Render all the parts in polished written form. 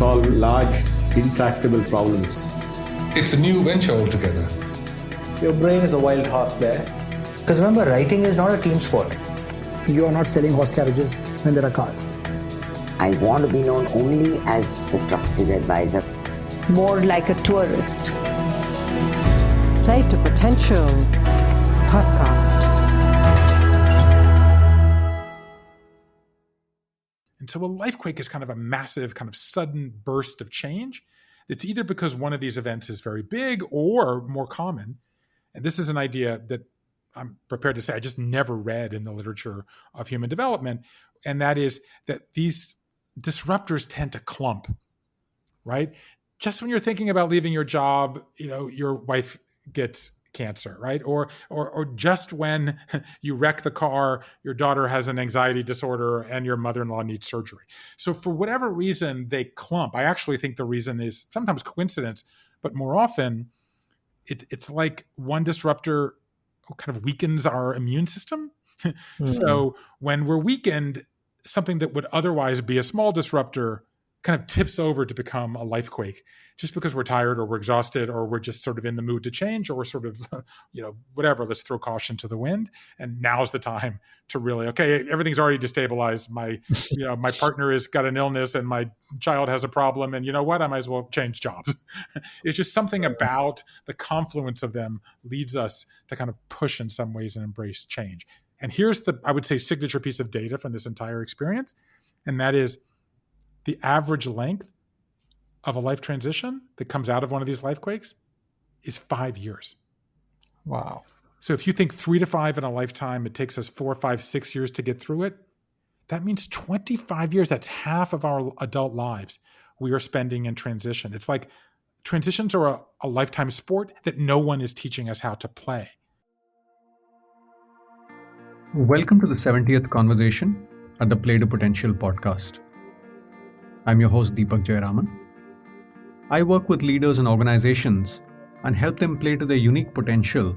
solve large, intractable problems. It's a new venture altogether. Your brain is a wild horse there. Because remember, writing is not a team sport. You are not selling horse carriages when there are cars. I want to be known only as the trusted advisor. More like a tourist. Play to Potential podcast. And so a lifequake is kind of a massive, kind of sudden burst of change. It's either because one of these events is very big or more common. And this is an idea that I'm prepared to say I just never read in the literature of human development. And that is that these disruptors tend to clump, right? Just when you're thinking about leaving your job, your wife gets cancer, right? Or just when you wreck the car, your daughter has an anxiety disorder and your mother-in-law needs surgery. So for whatever reason, they clump. I actually think the reason is sometimes coincidence, but more often it's like one disruptor kind of weakens our immune system. So when we're weakened, something that would otherwise be a small disruptor kind of tips over to become a lifequake, just because we're tired or we're exhausted or we're just sort of in the mood to change, or we're sort of, whatever, let's throw caution to the wind. And now's the time to really, okay, everything's already destabilized. My partner has got an illness and my child has a problem. And you know what? I might as well change jobs. It's just something about the confluence of them leads us to kind of push in some ways and embrace change. And here's the, I would say, signature piece of data from this entire experience. And that is the average length of a life transition that comes out of one of these lifequakes is 5 years. Wow. So if you think 3 to 5 in a lifetime, it takes us 4, 5, 6 years to get through it. That means 25 years. That's half of our adult lives we are spending in transition. It's like transitions are a lifetime sport that no one is teaching us how to play. Welcome to the 70th conversation at the Play to Potential podcast. I'm your host, Deepak Jayaraman. I work with leaders and organizations and help them play to their unique potential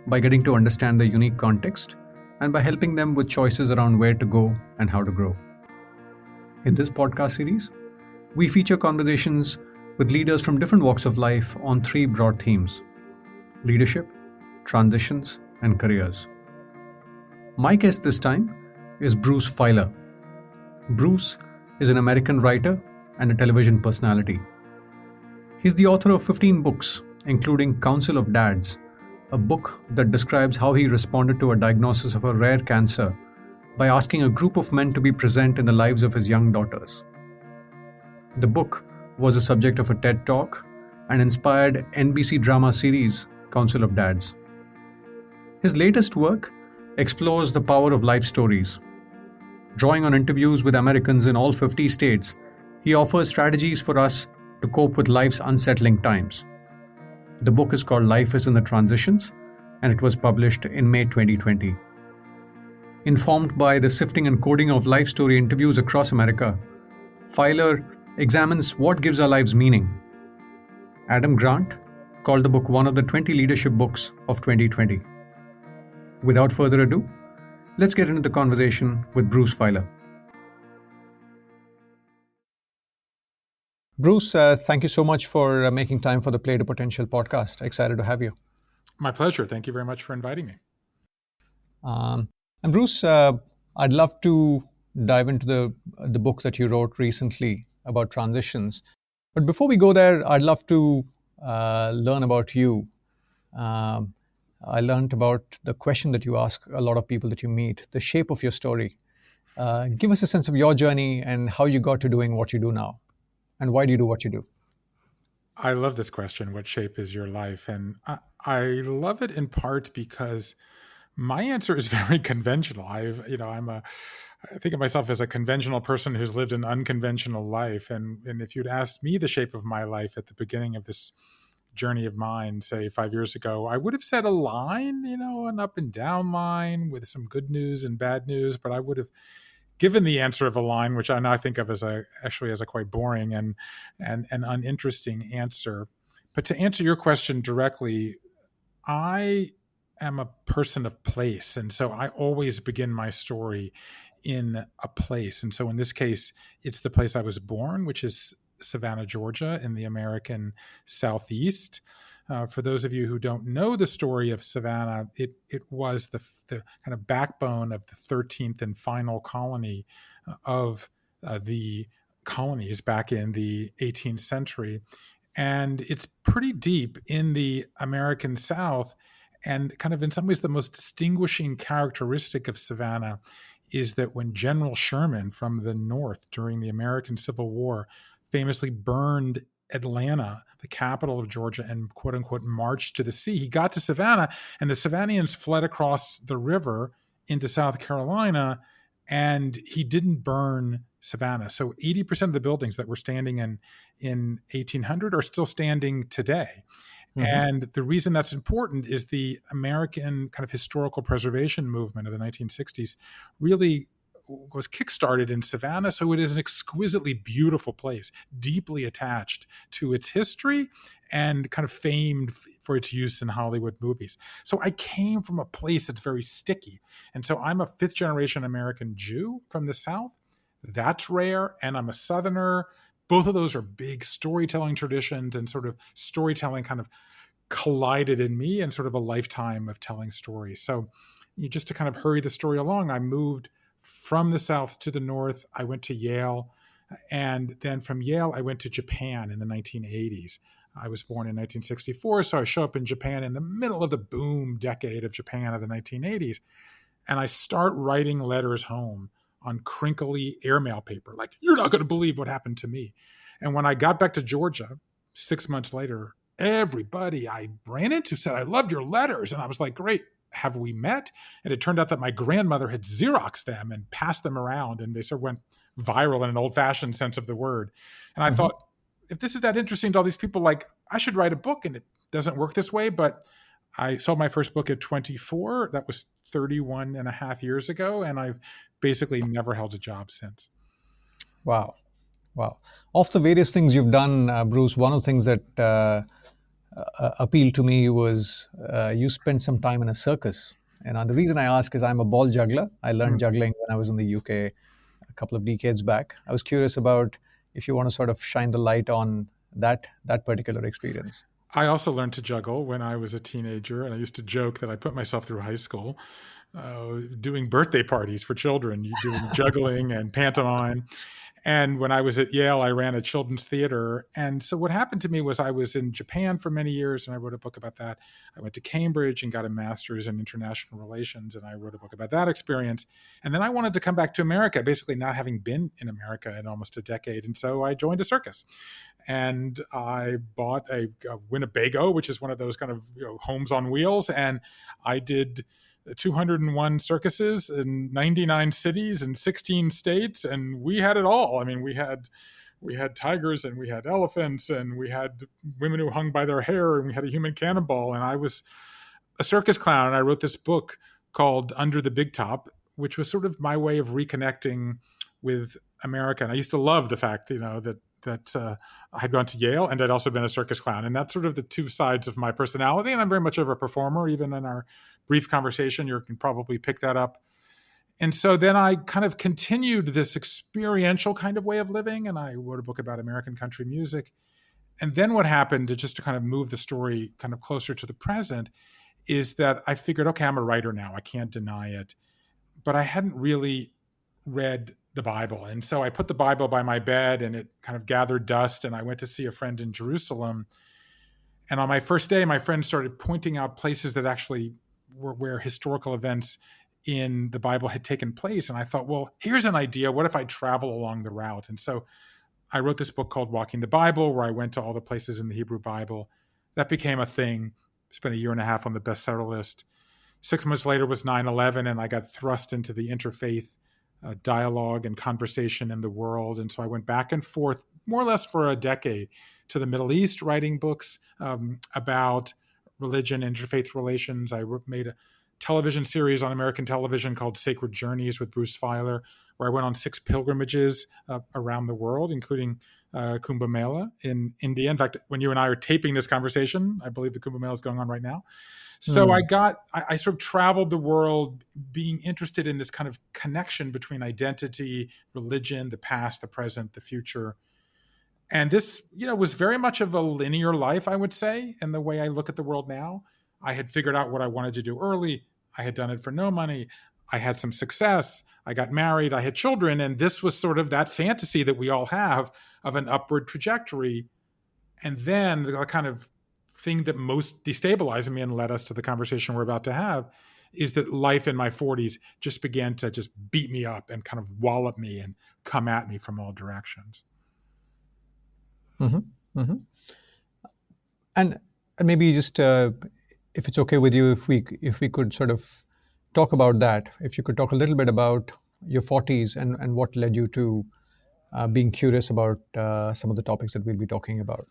by getting to understand their unique context and by helping them with choices around where to go and how to grow. In this podcast series, we feature conversations with leaders from different walks of life on 3 broad themes: leadership, transitions, and careers. My guest this time is Bruce Feiler. Bruce is an American writer and a television personality. He's the author of 15 books, including Council of Dads, a book that describes how he responded to a diagnosis of a rare cancer by asking a group of men to be present in the lives of his young daughters. The book was the subject of a TED Talk and inspired NBC drama series Council of Dads. His latest work explores the power of life stories. Drawing on interviews with Americans in all 50 states, he offers strategies for us to cope with life's unsettling times. The book is called Life is in the Transitions, and it was published in May 2020. Informed by the sifting and coding of life story interviews across America, Feiler examines what gives our lives meaning. Adam Grant called the book one of the 20 leadership books of 2020. Without further ado, let's get into the conversation with Bruce Feiler. Bruce, thank you so much for making time for the Play to Potential podcast. Excited to have you. My pleasure. Thank you very much for inviting me. And Bruce, I'd love to dive into the book that you wrote recently about transitions. But before we go there, I'd love to learn about you. I learned about the question that you ask a lot of people that you meet, the shape of your story. Give us a sense of your journey and how you got to doing what you do now. And why do you do what you do? I love this question. What shape is your life? And I love it in part because my answer is very conventional. I think of myself as a conventional person who's lived an unconventional life. And if you'd asked me the shape of my life at the beginning of this journey of mine, say 5 years ago, I would have said a line, an up and down line with some good news and bad news, but I would have given the answer of a line, which I now think of as a quite boring and uninteresting answer. But to answer your question directly, I am a person of place. And so I always begin my story in a place. And so in this case, it's the place I was born, which is Savannah, Georgia, in the American Southeast. For those of you who don't know the story of Savannah, it was the kind of backbone of the 13th and final colony of the colonies back in the 18th century. And it's pretty deep in the American South. And kind of in some ways, the most distinguishing characteristic of Savannah is that when General Sherman from the North during the American Civil War famously burned Atlanta, the capital of Georgia, and quote unquote marched to the sea, he got to Savannah, and the Savannians fled across the river into South Carolina, and he didn't burn Savannah. So 80% of the buildings that were standing in 1800 are still standing today. Mm-hmm. And the reason that's important is the American kind of historical preservation movement of the 1960s really was kickstarted in Savannah. So it is an exquisitely beautiful place, deeply attached to its history and kind of famed for its use in Hollywood movies. So I came from a place that's very sticky. And so I'm a fifth generation American Jew from the South. That's rare. And I'm a Southerner. Both of those are big storytelling traditions, and sort of storytelling kind of collided in me and sort of a lifetime of telling stories. So just to kind of hurry the story along, I moved from the South to the North. I went to Yale. And then from Yale, I went to Japan in the 1980s. I was born in 1964, so I show up in Japan in the middle of the boom decade of Japan of the 1980s. And I start writing letters home on crinkly airmail paper, like, you're not going to believe what happened to me. And when I got back to Georgia 6 months later, everybody I ran into said, I loved your letters. And I was like, great, have we met? And it turned out that my grandmother had Xeroxed them and passed them around, and they sort of went viral in an old-fashioned sense of the word. And I thought, if this is that interesting to all these people, like, I should write a book. And it doesn't work this way, but I sold my first book at 24. That was 31 and a half years ago. And I've basically never held a job since. Wow. Of the various things you've done, Bruce, one of the things that appealed to me was you spent some time in a circus. And the reason I ask is I'm a ball juggler. I learned juggling when I was in the UK a couple of decades back. I was curious about if you want to sort of shine the light on that particular experience. I also learned to juggle when I was a teenager, and I used to joke that I put myself through high school doing birthday parties for children, doing juggling and pantomime. And when I was at Yale, I ran a children's theater. And so what happened to me was I was in Japan for many years, and I wrote a book about that. I went to Cambridge and got a master's in international relations, and I wrote a book about that experience. And then I wanted to come back to America, basically not having been in America in almost a decade. And so I joined a circus. And I bought a Winnebago, which is one of those kind of homes on wheels. And I did 201 circuses in 99 cities in 16 states, and we had it all. I mean, we had tigers, and we had elephants, and we had women who hung by their hair, and we had a human cannonball. And I was a circus clown, and I wrote this book called Under the Big Top, which was sort of my way of reconnecting with America. And I used to love the fact, that I had gone to Yale and I'd also been a circus clown. And that's sort of the two sides of my personality. And I'm very much of a performer. Even in our brief conversation, you can probably pick that up. And so then I kind of continued this experiential kind of way of living. And I wrote a book about American country music. And then what happened, just to kind of move the story kind of closer to the present, is that I figured, okay, I'm a writer now. I can't deny it. But I hadn't really read the Bible. And so I put the Bible by my bed, and it kind of gathered dust, and I went to see a friend in Jerusalem. And on my first day, my friend started pointing out places that actually were where historical events in the Bible had taken place. And I thought, well, here's an idea. What if I travel along the route? And so I wrote this book called Walking the Bible, where I went to all the places in the Hebrew Bible. That became a thing. Spent a year and a half on the bestseller list. 6 months later was 9/11, and I got thrust into the interfaith dialogue and conversation in the world. And so I went back and forth more or less for a decade to the Middle East, writing books about religion and interfaith relations. I made a television series on American television called Sacred Journeys with Bruce Feiler, where I went on 6 pilgrimages around the world, including Kumbh Mela in India. In fact, when you and I are taping this conversation, I believe the Kumbh Mela is going on right now. So I sort of traveled the world being interested in this kind of connection between identity, religion, the past, the present, the future. And this, was very much of a linear life, I would say, in the way I look at the world now. I had figured out what I wanted to do early. I had done it for no money. I had some success. I got married. I had children. And this was sort of that fantasy that we all have of an upward trajectory. And then the kind of thing that most destabilized me and led us to the conversation we're about to have is that life in my 40s just began to just beat me up and kind of wallop me and come at me from all directions. Mm-hmm. Mm-hmm. And maybe just if it's okay with you, if we could sort of talk about that, if you could talk a little bit about your 40s and what led you to being curious about some of the topics that we'll be talking about.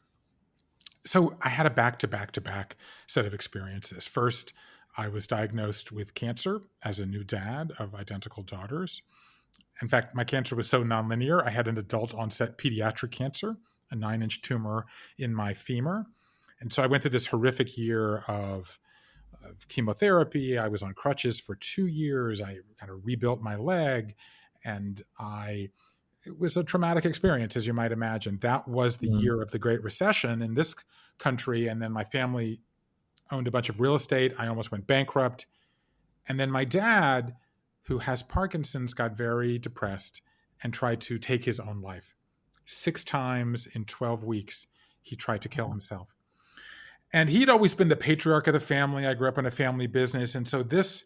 So I had a back-to-back set of experiences. First, I was diagnosed with cancer as a new dad of identical daughters. In fact, my cancer was so nonlinear, I had an adult onset pediatric cancer, a 9-inch tumor in my femur. And so I went through this horrific year of chemotherapy. I was on crutches for 2 years. I kind of rebuilt my leg, and it was a traumatic experience, as you might imagine. That was the year of the Great Recession in this country. And then my family owned a bunch of real estate. I almost went bankrupt. And then my dad, who has Parkinson's, got very depressed and tried to take his own life. 6 times in 12 weeks, he tried to kill himself. And he'd always been the patriarch of the family. I grew up in a family business. And so this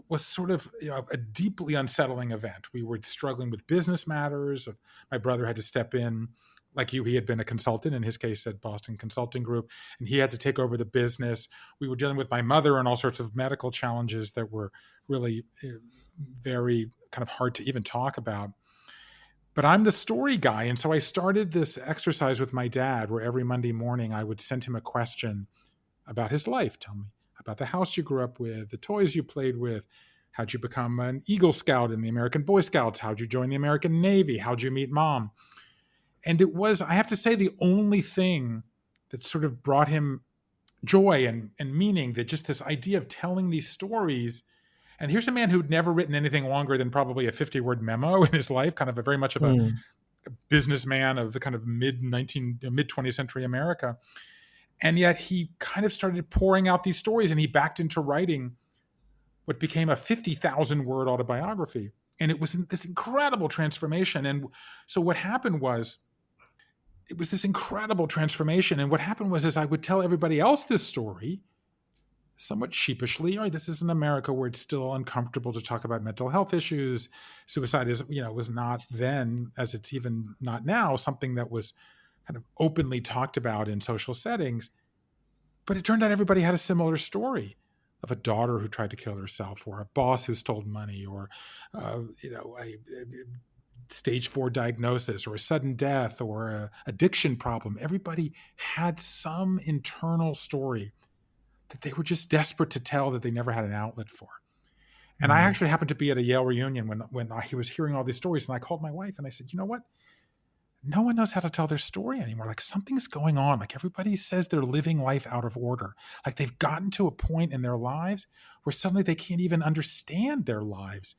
was sort of a deeply unsettling event. We were struggling with business matters. My brother had to step in. Like you, he had been a consultant, in his case at Boston Consulting Group, and he had to take over the business. We were dealing with my mother and all sorts of medical challenges that were really very kind of hard to even talk about. But I'm the story guy. And so I started this exercise with my dad where every Monday morning I would send him a question about his life. Tell me about the house you grew up with, the toys you played with. How'd you become an Eagle Scout in the American Boy Scouts? How'd you join the American Navy? How'd you meet Mom? And it was, I have to say, the only thing that sort of brought him joy and meaning, that just this idea of telling these stories. And here's a man who'd never written anything longer than probably a 50-word memo in his life, kind of very much of a businessman of the kind of mid-20th century America. And yet he kind of started pouring out these stories, and he backed into writing what became a 50,000-word autobiography. And it was this incredible transformation. And so what happened was, it was this incredible transformation. And what happened was, as I would tell everybody else this story, somewhat sheepishly, right? This is in America where it's still uncomfortable to talk about mental health issues. Suicide is, was not then, as it's even not now, something that was kind of openly talked about in social settings. But it turned out everybody had a similar story of a daughter who tried to kill herself, or a boss who stole money, or a stage 4 diagnosis, or a sudden death, or a addiction problem. Everybody had some internal story that they were just desperate to tell, that they never had an outlet for. And I actually happened to be at a Yale reunion when he was hearing all these stories, and I called my wife and I said, you know what? No one knows how to tell their story anymore. Like, something's going on. Like, everybody says they're living life out of order. Like, they've gotten to a point in their lives where suddenly they can't even understand their lives.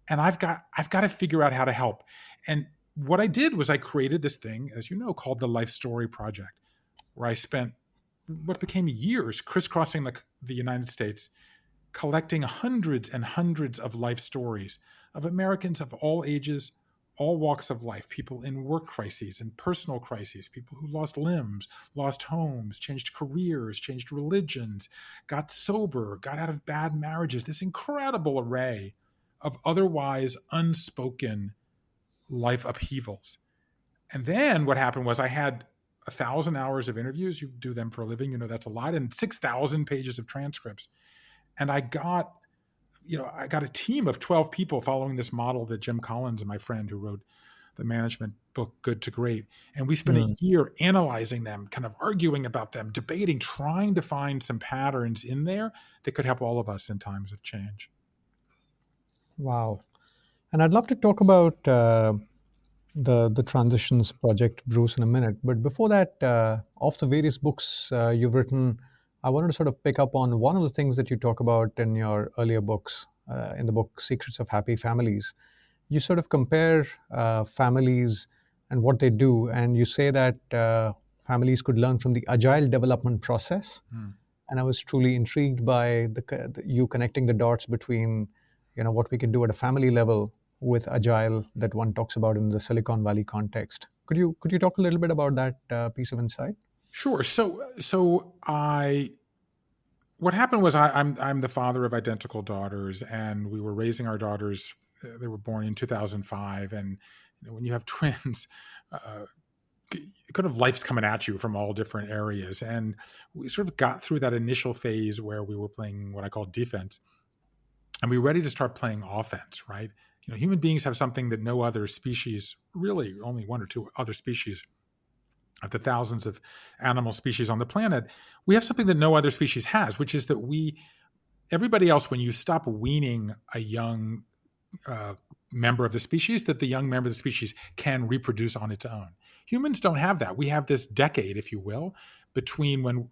And I've got to figure out how to help. And what I did was I created this thing, as you know, called the Life Story Project, where I spent what became years crisscrossing the United States, collecting hundreds and hundreds of life stories of Americans of all ages, all walks of life, people in work crises and personal crises, people who lost limbs, lost homes, changed careers, changed religions, got sober, got out of bad marriages, this incredible array of otherwise unspoken life upheavals. And then what happened was I had 1,000 hours of interviews. You do them for a living, that's a lot, and 6,000 pages of transcripts. And I got a team of 12 people following this model that Jim Collins, and my friend who wrote the management book, Good to Great. And we spent a year analyzing them, kind of arguing about them, debating, trying to find some patterns in there that could help all of us in times of change. Wow. And I'd love to talk about the Transitions Project, Bruce, in a minute. But before that, of the various books you've written, I wanted to sort of pick up on one of the things that you talk about in your earlier books, in the book Secrets of Happy Families. You sort of compare families and what they do. And you say that families could learn from the agile development process. And I was truly intrigued by you connecting the dots between, what we can do at a family level with agile that one talks about in the Silicon Valley context. Could you talk a little bit about that piece of insight? Sure. What happened was I'm the father of identical daughters, and we were raising our daughters. They were born in 2005, and when you have twins, kind of life's coming at you from all different areas, and we sort of got through that initial phase where we were playing what I call defense, and we were ready to start playing offense. Right? Human beings have something that no other species, really only one or two other species of the thousands of animal species on the planet, we have something that no other species has, which is that everybody else, when you stop weaning a young member of the species, that the young member of the species can reproduce on its own. Humans don't have that. We have this decade, if you will, between when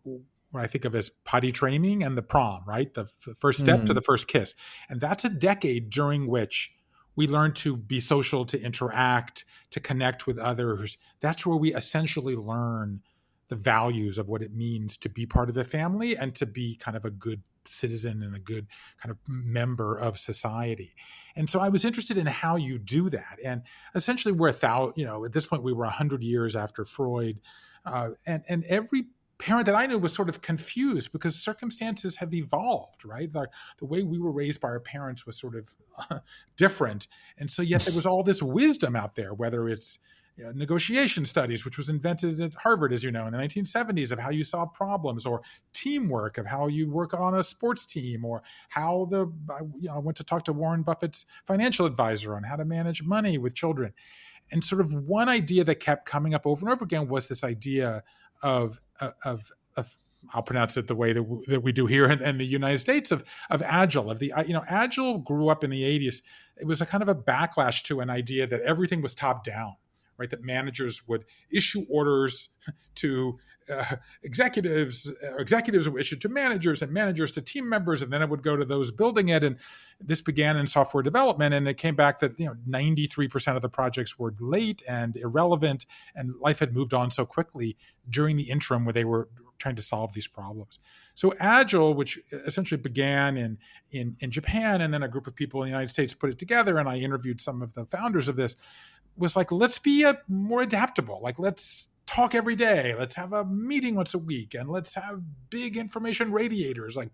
I think of as potty training and the prom, right? The first step to the first kiss. And that's a decade during which we learn to be social, to interact, to connect with others. That's where we essentially learn the values of what it means to be part of a family and to be kind of a good citizen and a good kind of member of society. And so I was interested in how you do that. And essentially we're at this point we were 100 years after Freud. And every parent that I knew was sort of confused because circumstances have evolved, right? The way we were raised by our parents was sort of different. And so yet there was all this wisdom out there, whether it's negotiation studies, which was invented at Harvard, as you know, in the 1970s, of how you solve problems, or teamwork, of how you work on a sports team, or how I went to talk to Warren Buffett's financial advisor on how to manage money with children. And sort of one idea that kept coming up over and over again was this idea of I'll pronounce it the way that we do here in the United States of agile. Agile grew up in the 80s. It was a kind of a backlash to an idea that everything was top down, right? That managers would issue orders to executives, or executives would issue to managers, and managers to team members, and then it would go to those building it. And this began in software development, and it came back that 93% of the projects were late and irrelevant, and life had moved on so quickly during the interim where they were trying to solve these problems. So Agile, which essentially began in Japan, and then a group of people in the United States put it together, and I interviewed some of the founders of this, was like, let's be more adaptable. Like, let's talk every day. Let's have a meeting once a week, and let's have big information radiators, like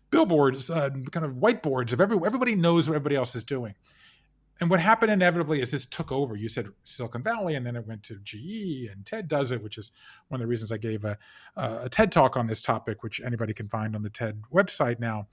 billboards, kind of whiteboards of everybody knows what everybody else is doing. And what happened inevitably is this took over. You said Silicon Valley, and then it went to GE, and TED does it, which is one of the reasons I gave a TED talk on this topic, which anybody can find on the TED website now.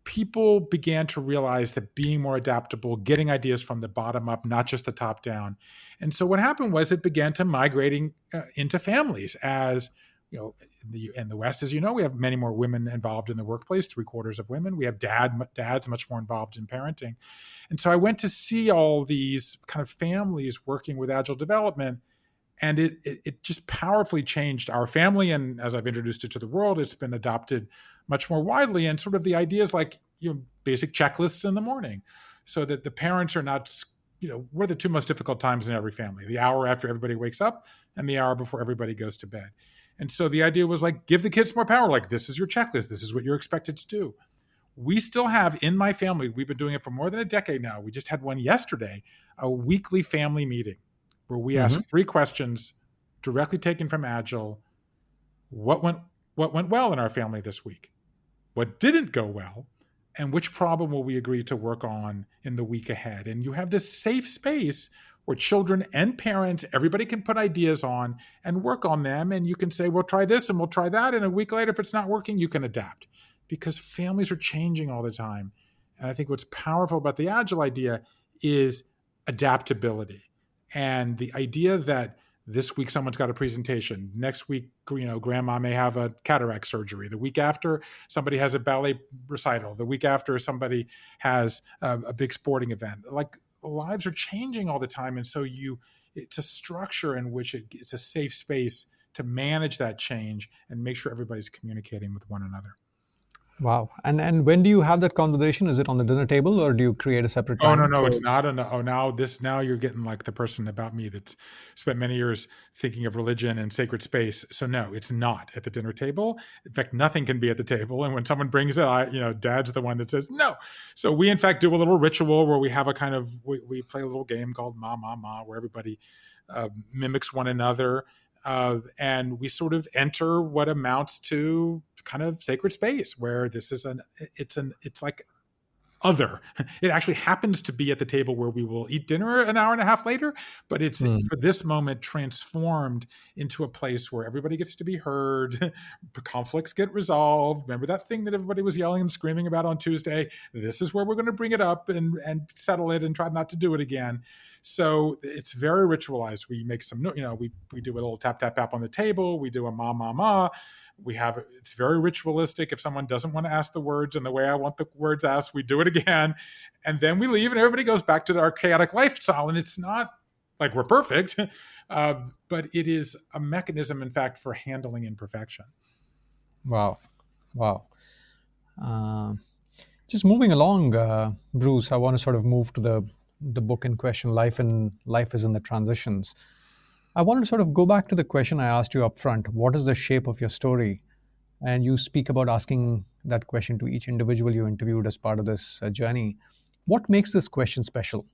People began to realize that being more adaptable, getting ideas from the bottom up, not just the top down. And so what happened was it began to migrating into families. As in the West, as you know, we have many more women involved in the workplace, 3/4 of women. We have dads much more involved in parenting. And so I went to see all these kind of families working with agile development, and it just powerfully changed our family. And as I've introduced it to the world, it's been adopted much more widely. And sort of the ideas like, basic checklists in the morning, so that the parents are not, what are the two most difficult times in every family? The hour after everybody wakes up and the hour before everybody goes to bed. And so the idea was like, give the kids more power. Like, this is your checklist. This is what you're expected to do. We still have in my family, we've been doing it for more than a decade now. We just had one yesterday, a weekly family meeting where we ask 3 questions directly taken from Agile. What went well in our family this week? What didn't go well? And which problem will we agree to work on in the week ahead? And you have this safe space where children and parents, everybody can put ideas on and work on them. And you can say, we'll try this and we'll try that. And a week later, if it's not working, you can adapt, because families are changing all the time. And I think what's powerful about the Agile idea is adaptability. And the idea that this week someone's got a presentation, next week, grandma may have a cataract surgery. The week after, somebody has a ballet recital. The week after, somebody has a big sporting event. Like, lives are changing all the time. And so it's a structure in which it's a safe space to manage that change and make sure everybody's communicating with one another. Wow. And when do you have that conversation? Is it on the dinner table, or do you create a separate Oh, time? no, it's not. Now you're getting like the person about me that's spent many years thinking of religion and sacred space. So no, it's not at the dinner table. In fact, nothing can be at the table. And when someone brings it, Dad's the one that says no. So we in fact do a little ritual where we have a kind of we play a little game called Ma Ma Ma, where everybody mimics one another, and we sort of enter what amounts to kind of sacred space, where this is it's like other. It actually happens to be at the table where we will eat dinner an hour and a half later, but it's for this moment transformed into a place where everybody gets to be heard, conflicts get resolved. Remember that thing that everybody was yelling and screaming about on Tuesday? This is where we're going to bring it up and settle it and try not to do it again. So it's very ritualized. We make some, we do a little tap, tap, tap on the table. We do a ma, ma, ma. It's very ritualistic. If someone doesn't want to ask the words in the way I want the words asked, we do it again. And then we leave and everybody goes back to their chaotic lifestyle. And it's not like we're perfect, but it is a mechanism, in fact, for handling imperfection. Wow. Just moving along, Bruce, I want to sort of move to the book in question, Life is in the Transitions. I wanted to sort of go back to the question I asked you up front. What is the shape of your story? And you speak about asking that question to each individual you interviewed as part of this journey. What makes this question special?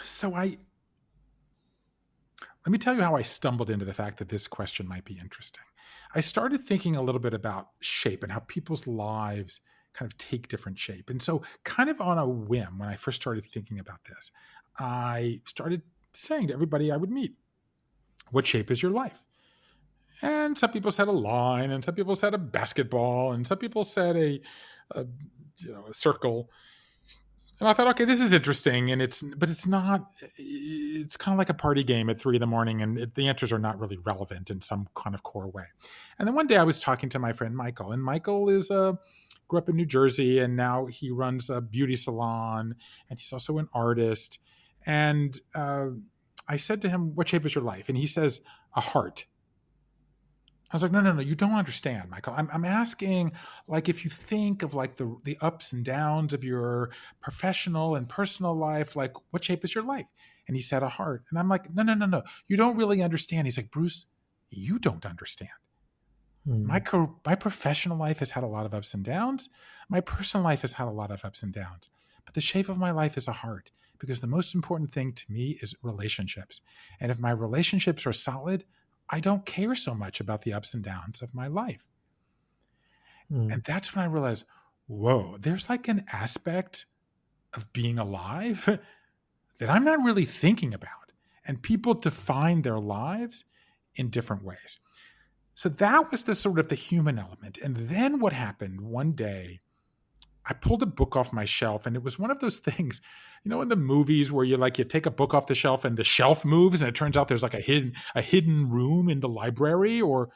So let me tell you how I stumbled into the fact that this question might be interesting. I started thinking a little bit about shape and how people's lives kind of take different shape. And so kind of on a whim, when I first started thinking about this, I started saying to everybody I would meet, what shape is your life? And some people said a line, and some people said a basketball, and some people said a circle. And I thought, okay, this is interesting, but it's not. It's kind of like a party game at 3 a.m, and the answers are not really relevant in some kind of core way. And then one day I was talking to my friend Michael, and Michael grew up in New Jersey, and now he runs a beauty salon, and he's also an artist. And I said to him, what shape is your life? And he says, a heart. I was like, no, you don't understand, Michael. I'm asking, like, if you think of like the ups and downs of your professional and personal life, like, what shape is your life? And he said, a heart. And I'm like, no, you don't really understand. He's like, Bruce, you don't understand. My professional life has had a lot of ups and downs. My personal life has had a lot of ups and downs. But the shape of my life is a heart, because the most important thing to me is relationships. And if my relationships are solid, I don't care so much about the ups and downs of my life. And that's when I realized, whoa, there's like an aspect of being alive that I'm not really thinking about. And people define their lives in different ways. So that was the sort of the human element. And then what happened one day, I pulled a book off my shelf, and it was one of those things, in the movies where you take a book off the shelf and the shelf moves and it turns out there's like a hidden room in the library, or,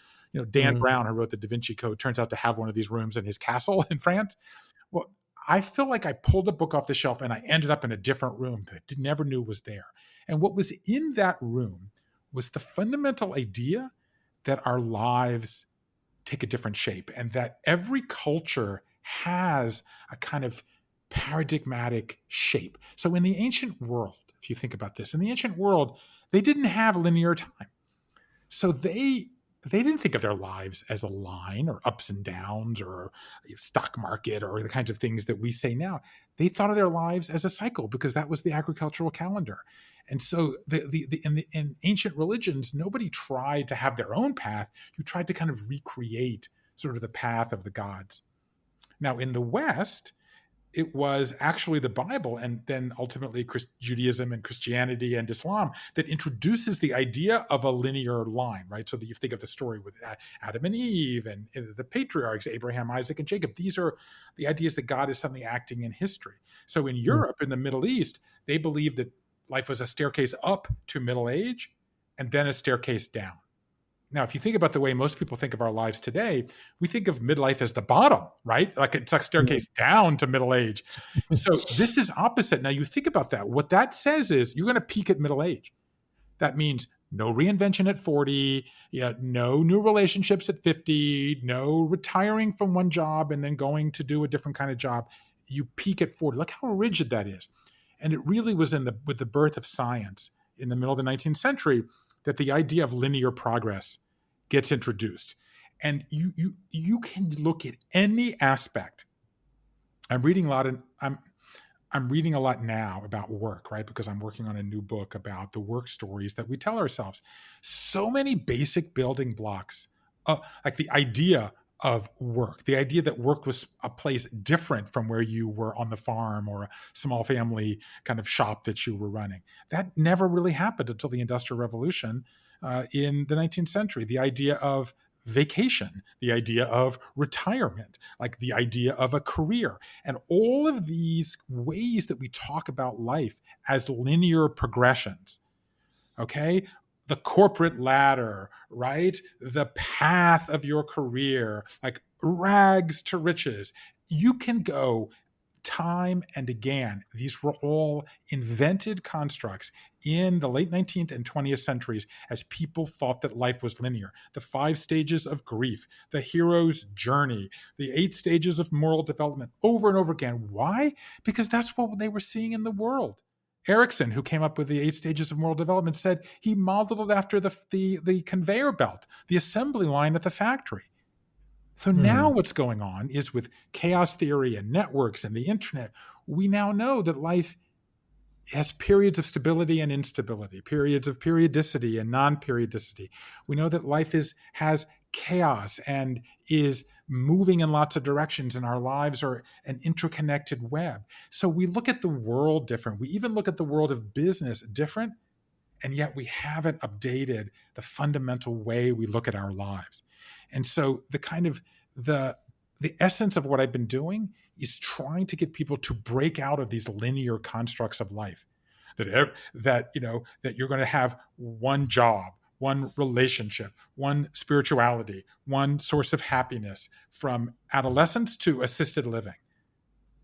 Dan Brown, who wrote the Da Vinci Code, turns out to have one of these rooms in his castle in France. Well, I feel like I pulled a book off the shelf and I ended up in a different room that I never knew was there. And what was in that room was the fundamental idea that our lives take a different shape, and that every culture has a kind of paradigmatic shape. So in the ancient world, if you think about this, in the ancient world, they didn't have linear time. So they didn't think of their lives as a line or ups and downs or a stock market or the kinds of things that we say now. They thought of their lives as a cycle, because that was the agricultural calendar. And so in ancient religions, nobody tried to have their own path. You tried to kind of recreate sort of the path of the gods. Now, in the West, it was actually the Bible, and then ultimately Judaism and Christianity and Islam, that introduces the idea of a linear line, right? So that you think of the story with Adam and Eve and the patriarchs, Abraham, Isaac, and Jacob. These are the ideas that God is suddenly acting in history. So in Europe, in the Middle East, they believed that life was a staircase up to middle age and then a staircase down. Now, if you think about the way most people think of our lives today, we think of midlife as the bottom, right? Like it's like a staircase down to middle age. So this is opposite. Now you think about that. What that says is you're going to peak at middle age. That means no reinvention at 40, no new relationships at 50, no retiring from one job and then going to do a different kind of job. You peak at 40. Look how rigid that is. And it really was with the birth of science in the middle of the 19th century that the idea of linear progress gets introduced. And you can look at any aspect. I'm reading a lot now about work, right? Because I'm working on a new book about the work stories that we tell ourselves. So many basic building blocks, like the idea of work, the idea that work was a place different from where you were on the farm or a small family kind of shop that you were running. That never really happened until the Industrial Revolution in the 19th century. The idea of vacation, the idea of retirement, like the idea of a career, and all of these ways that we talk about life as linear progressions, okay? The corporate ladder, right? The path of your career, like rags to riches. You can go time and again. These were all invented constructs in the late 19th and 20th centuries as people thought that life was linear. The 5 stages of grief, the hero's journey, the 8 stages of moral development, over and over again. Why? Because that's what they were seeing in the world. Erickson, who came up with the 8 stages of moral development, said he modeled it after the conveyor belt, the assembly line at the factory. So now what's going on is with chaos theory and networks and the internet, we now know that life has periods of stability and instability, periods of periodicity and non-periodicity. We know that life has chaos and is moving in lots of directions, and our lives are an interconnected web. So we look at the world different. We even look at the world of business different, and yet we haven't updated the fundamental way we look at our lives. And so the essence of what I've been doing is trying to get people to break out of these linear constructs of life, that you're going to have one job, one relationship, one spirituality, one source of happiness from adolescence to assisted living.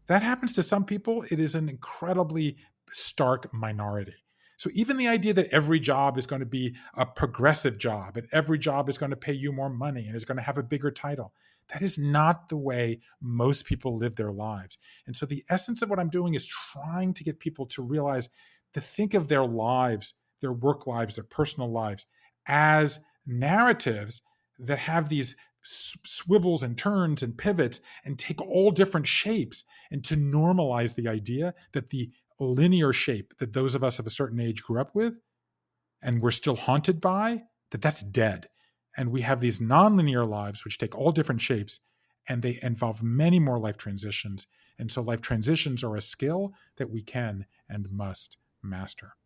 That happens to some people. It is an incredibly stark minority. So even the idea that every job is going to be a progressive job and every job is going to pay you more money and is going to have a bigger title, that is not the way most people live their lives. And so the essence of what I'm doing is trying to get people to realize, to think of their lives, their work lives, their personal lives as narratives that have these swivels and turns and pivots and take all different shapes, and to normalize the idea that the linear shape that those of us of a certain age grew up with and we're still haunted by, that's dead. And we have these nonlinear lives which take all different shapes, and they involve many more life transitions. And so life transitions are a skill that we can and must master.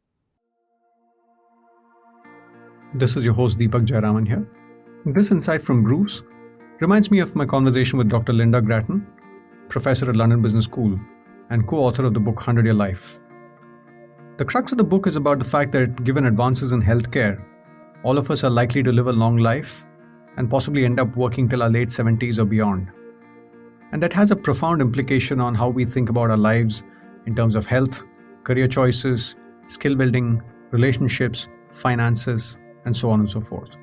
This is your host Deepak Jayaraman here. This insight from Bruce reminds me of my conversation with Dr. Linda Grattan, professor at London Business School and co-author of the book 100-Year Life. The crux of the book is about the fact that given advances in healthcare, all of us are likely to live a long life and possibly end up working till our late 70s or beyond. And that has a profound implication on how we think about our lives in terms of health, career choices, skill building, relationships, finances, and so on and so forth.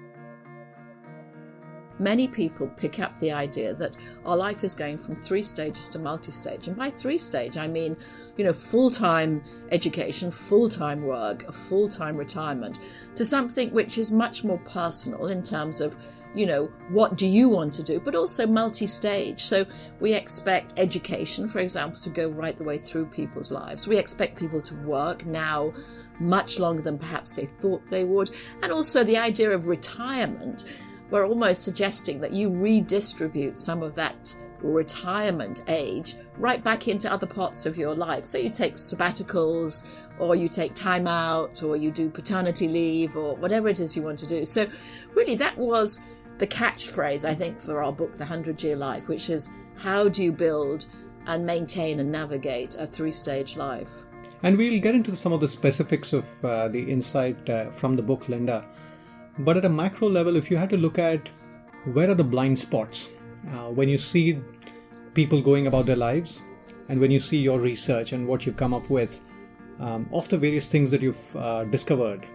Many people pick up the idea that our life is going from 3 stages to multi-stage. And by 3 stage, I mean, full-time education, full-time work, a full-time retirement, to something which is much more personal in terms of, what do you want to do, but also multi-stage. So we expect education, for example, to go right the way through people's lives. We expect people to work now much longer than perhaps they thought they would. And also the idea of retirement, we're almost suggesting that you redistribute some of that retirement age right back into other parts of your life. So you take sabbaticals, or you take time out, or you do paternity leave, or whatever it is you want to do. So really that was the catchphrase, I think, for our book, The 100-Year Life, which is how do you build and maintain and navigate a 3-stage life? And we'll get into some of the specifics of the insight from the book, Linda. But at a macro level, if you had to look at where are the blind spots, when you see people going about their lives, and when you see your research and what you've come up with, of the various things that you've discovered,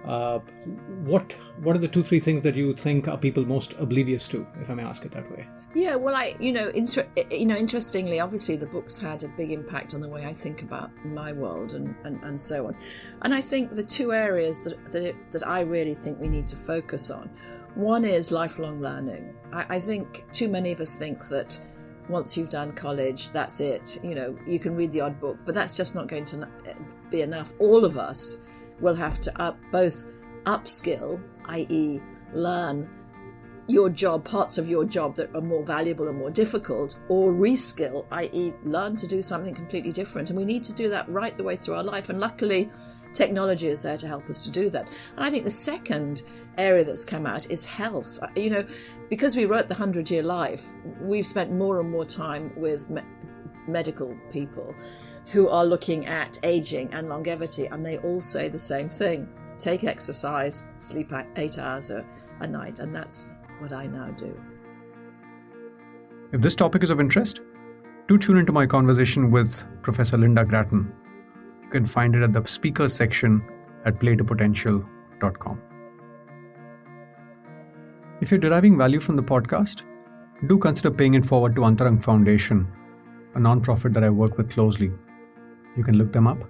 What are the 2-3 things that you think are people most oblivious to, if I may ask it that way? Yeah, well, interestingly, obviously the books had a big impact on the way I think about my world and so on. And I think the 2 areas that I really think we need to focus on, one is lifelong learning. I think too many of us think that once you've done college, that's it. You can read the odd book, but that's just not going to be enough. All of us will have to both upskill, i.e. learn your job, parts of your job that are more valuable and more difficult, or reskill, i.e. learn to do something completely different. And we need to do that right the way through our life. And luckily, technology is there to help us to do that. And I think the second area that's come out is health. Because we wrote the 100-Year Life, we've spent more and more time with medical people who are looking at aging and longevity, and they all say the same thing. Take exercise, sleep 8 hours a night, and that's what I now do. If this topic is of interest, do tune into my conversation with Professor Linda Grattan. You can find it at the speakers section at playtopotential.com. If you're deriving value from the podcast, do consider paying it forward to Antarang Foundation, a non-profit that I work with closely. You can look them up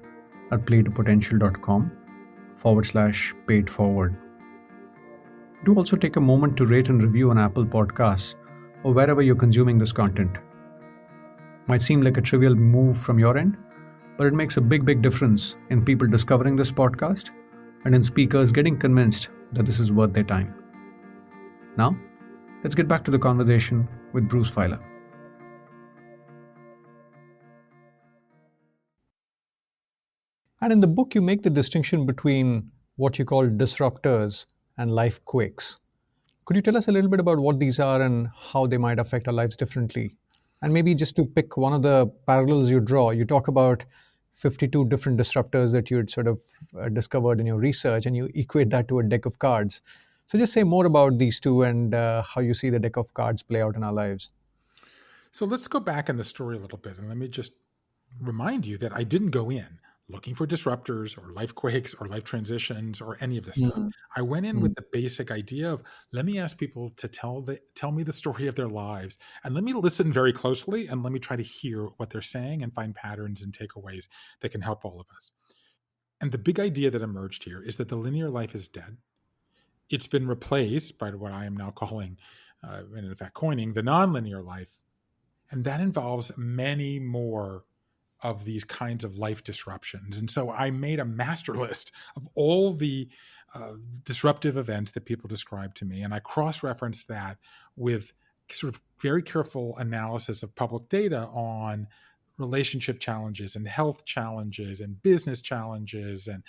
at playtopotential.com/paid forward. Do also take a moment to rate and review on Apple Podcasts or wherever you're consuming this content. Might seem like a trivial move from your end, but it makes a big difference in people discovering this podcast and in speakers getting convinced that this is worth their time. Now, let's get back to the conversation with Bruce Feiler. And in the book, you make the distinction between what you call disruptors and life quakes. Could you tell us a little bit about what these are and how they might affect our lives differently? And maybe just to pick one of the parallels you draw, you talk about 52 different disruptors that you had sort of discovered in your research, and you equate that to a deck of cards. So just say more about these two and how you see the deck of cards play out in our lives. So let's go back in the story a little bit, and let me just remind you that I didn't go in looking for disruptors or life quakes or life transitions or any of this stuff. I went in with the basic idea of, let me ask people to tell me the story of their lives, and let me listen very closely, and let me try to hear what they're saying and find patterns and takeaways that can help all of us. And the big idea that emerged here is that the linear life is dead. It's been replaced by what I am now calling, and in fact coining, the nonlinear life. And that involves many more of these kinds of life disruptions. And so I made a master list of all the disruptive events that people describe to me. And I cross-referenced that with sort of very careful analysis of public data on relationship challenges and health challenges and business challenges and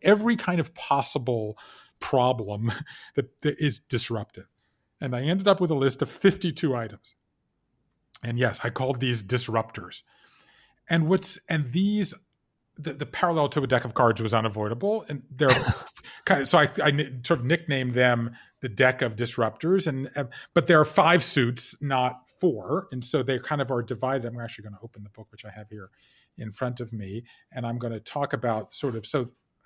every kind of possible problem that is disruptive. And I ended up with a list of 52 items. And yes, I called these disruptors. And these, the parallel to a deck of cards was unavoidable. And they're kind of, so I sort of nicknamed them the deck of disruptors. But there are 5 suits, not 4. And so they kind of are divided. I'm actually going to open the book, which I have here in front of me. And I'm going to talk about so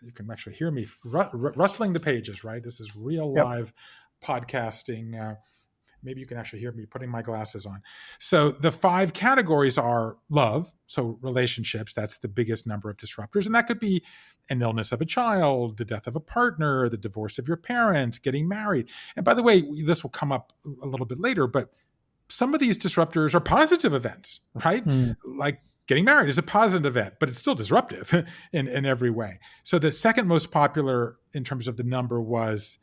you can actually hear me rustling the pages, right? This is real live podcasting. Maybe you can actually hear me putting my glasses on. So the 5 categories are love, so relationships, that's the biggest number of disruptors. And that could be an illness of a child, the death of a partner, the divorce of your parents, getting married. And by the way, this will come up a little bit later, but some of these disruptors are positive events, right? Like getting married is a positive event, but it's still disruptive in every way. So the second most popular in terms of the number was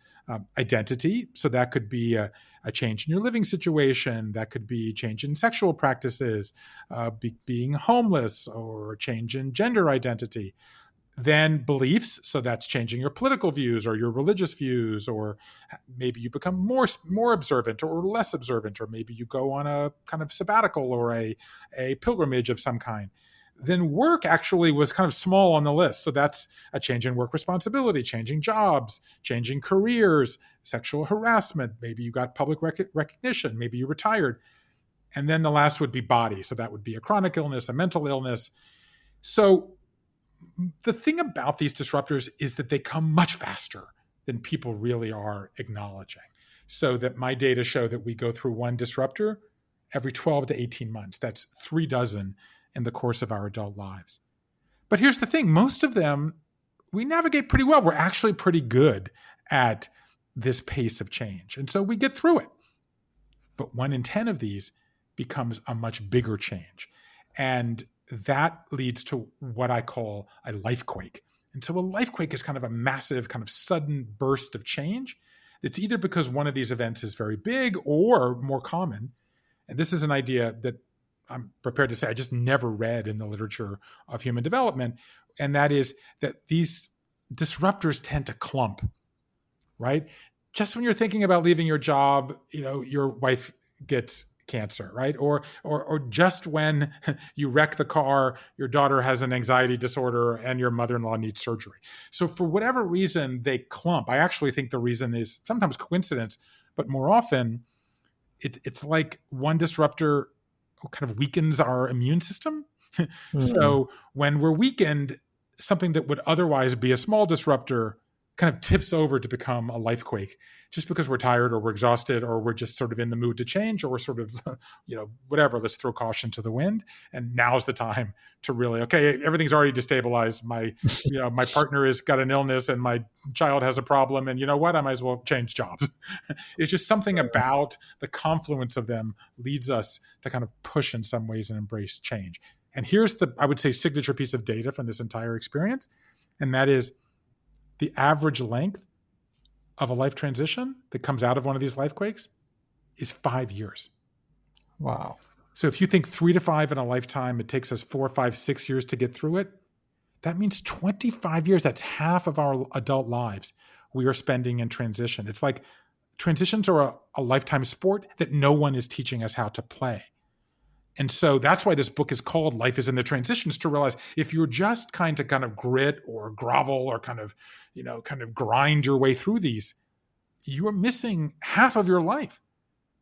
identity. So that could be a change in your living situation. That could be a change in sexual practices, being homeless, or a change in gender identity. Then beliefs. So that's changing your political views or your religious views, or maybe you become more observant or less observant, or maybe you go on a kind of sabbatical or a pilgrimage of some kind. Then work actually was kind of small on the list. So that's a change in work responsibility, changing jobs, changing careers, sexual harassment. Maybe you got public recognition. Maybe you retired. And then the last would be body. So that would be a chronic illness, a mental illness. So the thing about these disruptors is that they come much faster than people really are acknowledging. So that my data show that we go through one disruptor every 12 to 18 months. That's 3 dozen in the course of our adult lives. But here's the thing, most of them, we navigate pretty well. We're actually pretty good at this pace of change. And so we get through it. But 1 in 10 of these becomes a much bigger change. And that leads to what I call a life quake. And so a life quake is kind of a massive, kind of sudden burst of change. It's either because one of these events is very big or more common. And this is an idea that I'm prepared to say I just never read in the literature of human development. And that is that these disruptors tend to clump, right? Just when you're thinking about leaving your job, your wife gets cancer, right? Or just when you wreck the car, your daughter has an anxiety disorder and your mother-in-law needs surgery. So for whatever reason, they clump. I actually think the reason is sometimes coincidence, but more often it's like one disruptor kind of weakens our immune system. So when we're weakened, something that would otherwise be a small disruptor kind of tips over to become a life quake, just because we're tired or we're exhausted or we're just sort of in the mood to change, or we're sort of, whatever, let's throw caution to the wind. And now's the time to really, okay, everything's already destabilized. My partner has got an illness and my child has a problem. And you know what? I might as well change jobs. It's just something about the confluence of them leads us to kind of push in some ways and embrace change. And here's the, I would say, signature piece of data from this entire experience. And that is the average length of a life transition that comes out of one of these life quakes is 5 years. Wow. So if you think 3 to 5 in a lifetime, it takes us 4, 5, 6 years to get through it. That means 25 years. That's half of our adult lives we are spending in transition. It's like transitions are a lifetime sport that no one is teaching us how to play. And so that's why this book is called Life is in the Transitions, to realize if you're just kind of grit or grovel or kind of grind your way through these, you are missing half of your life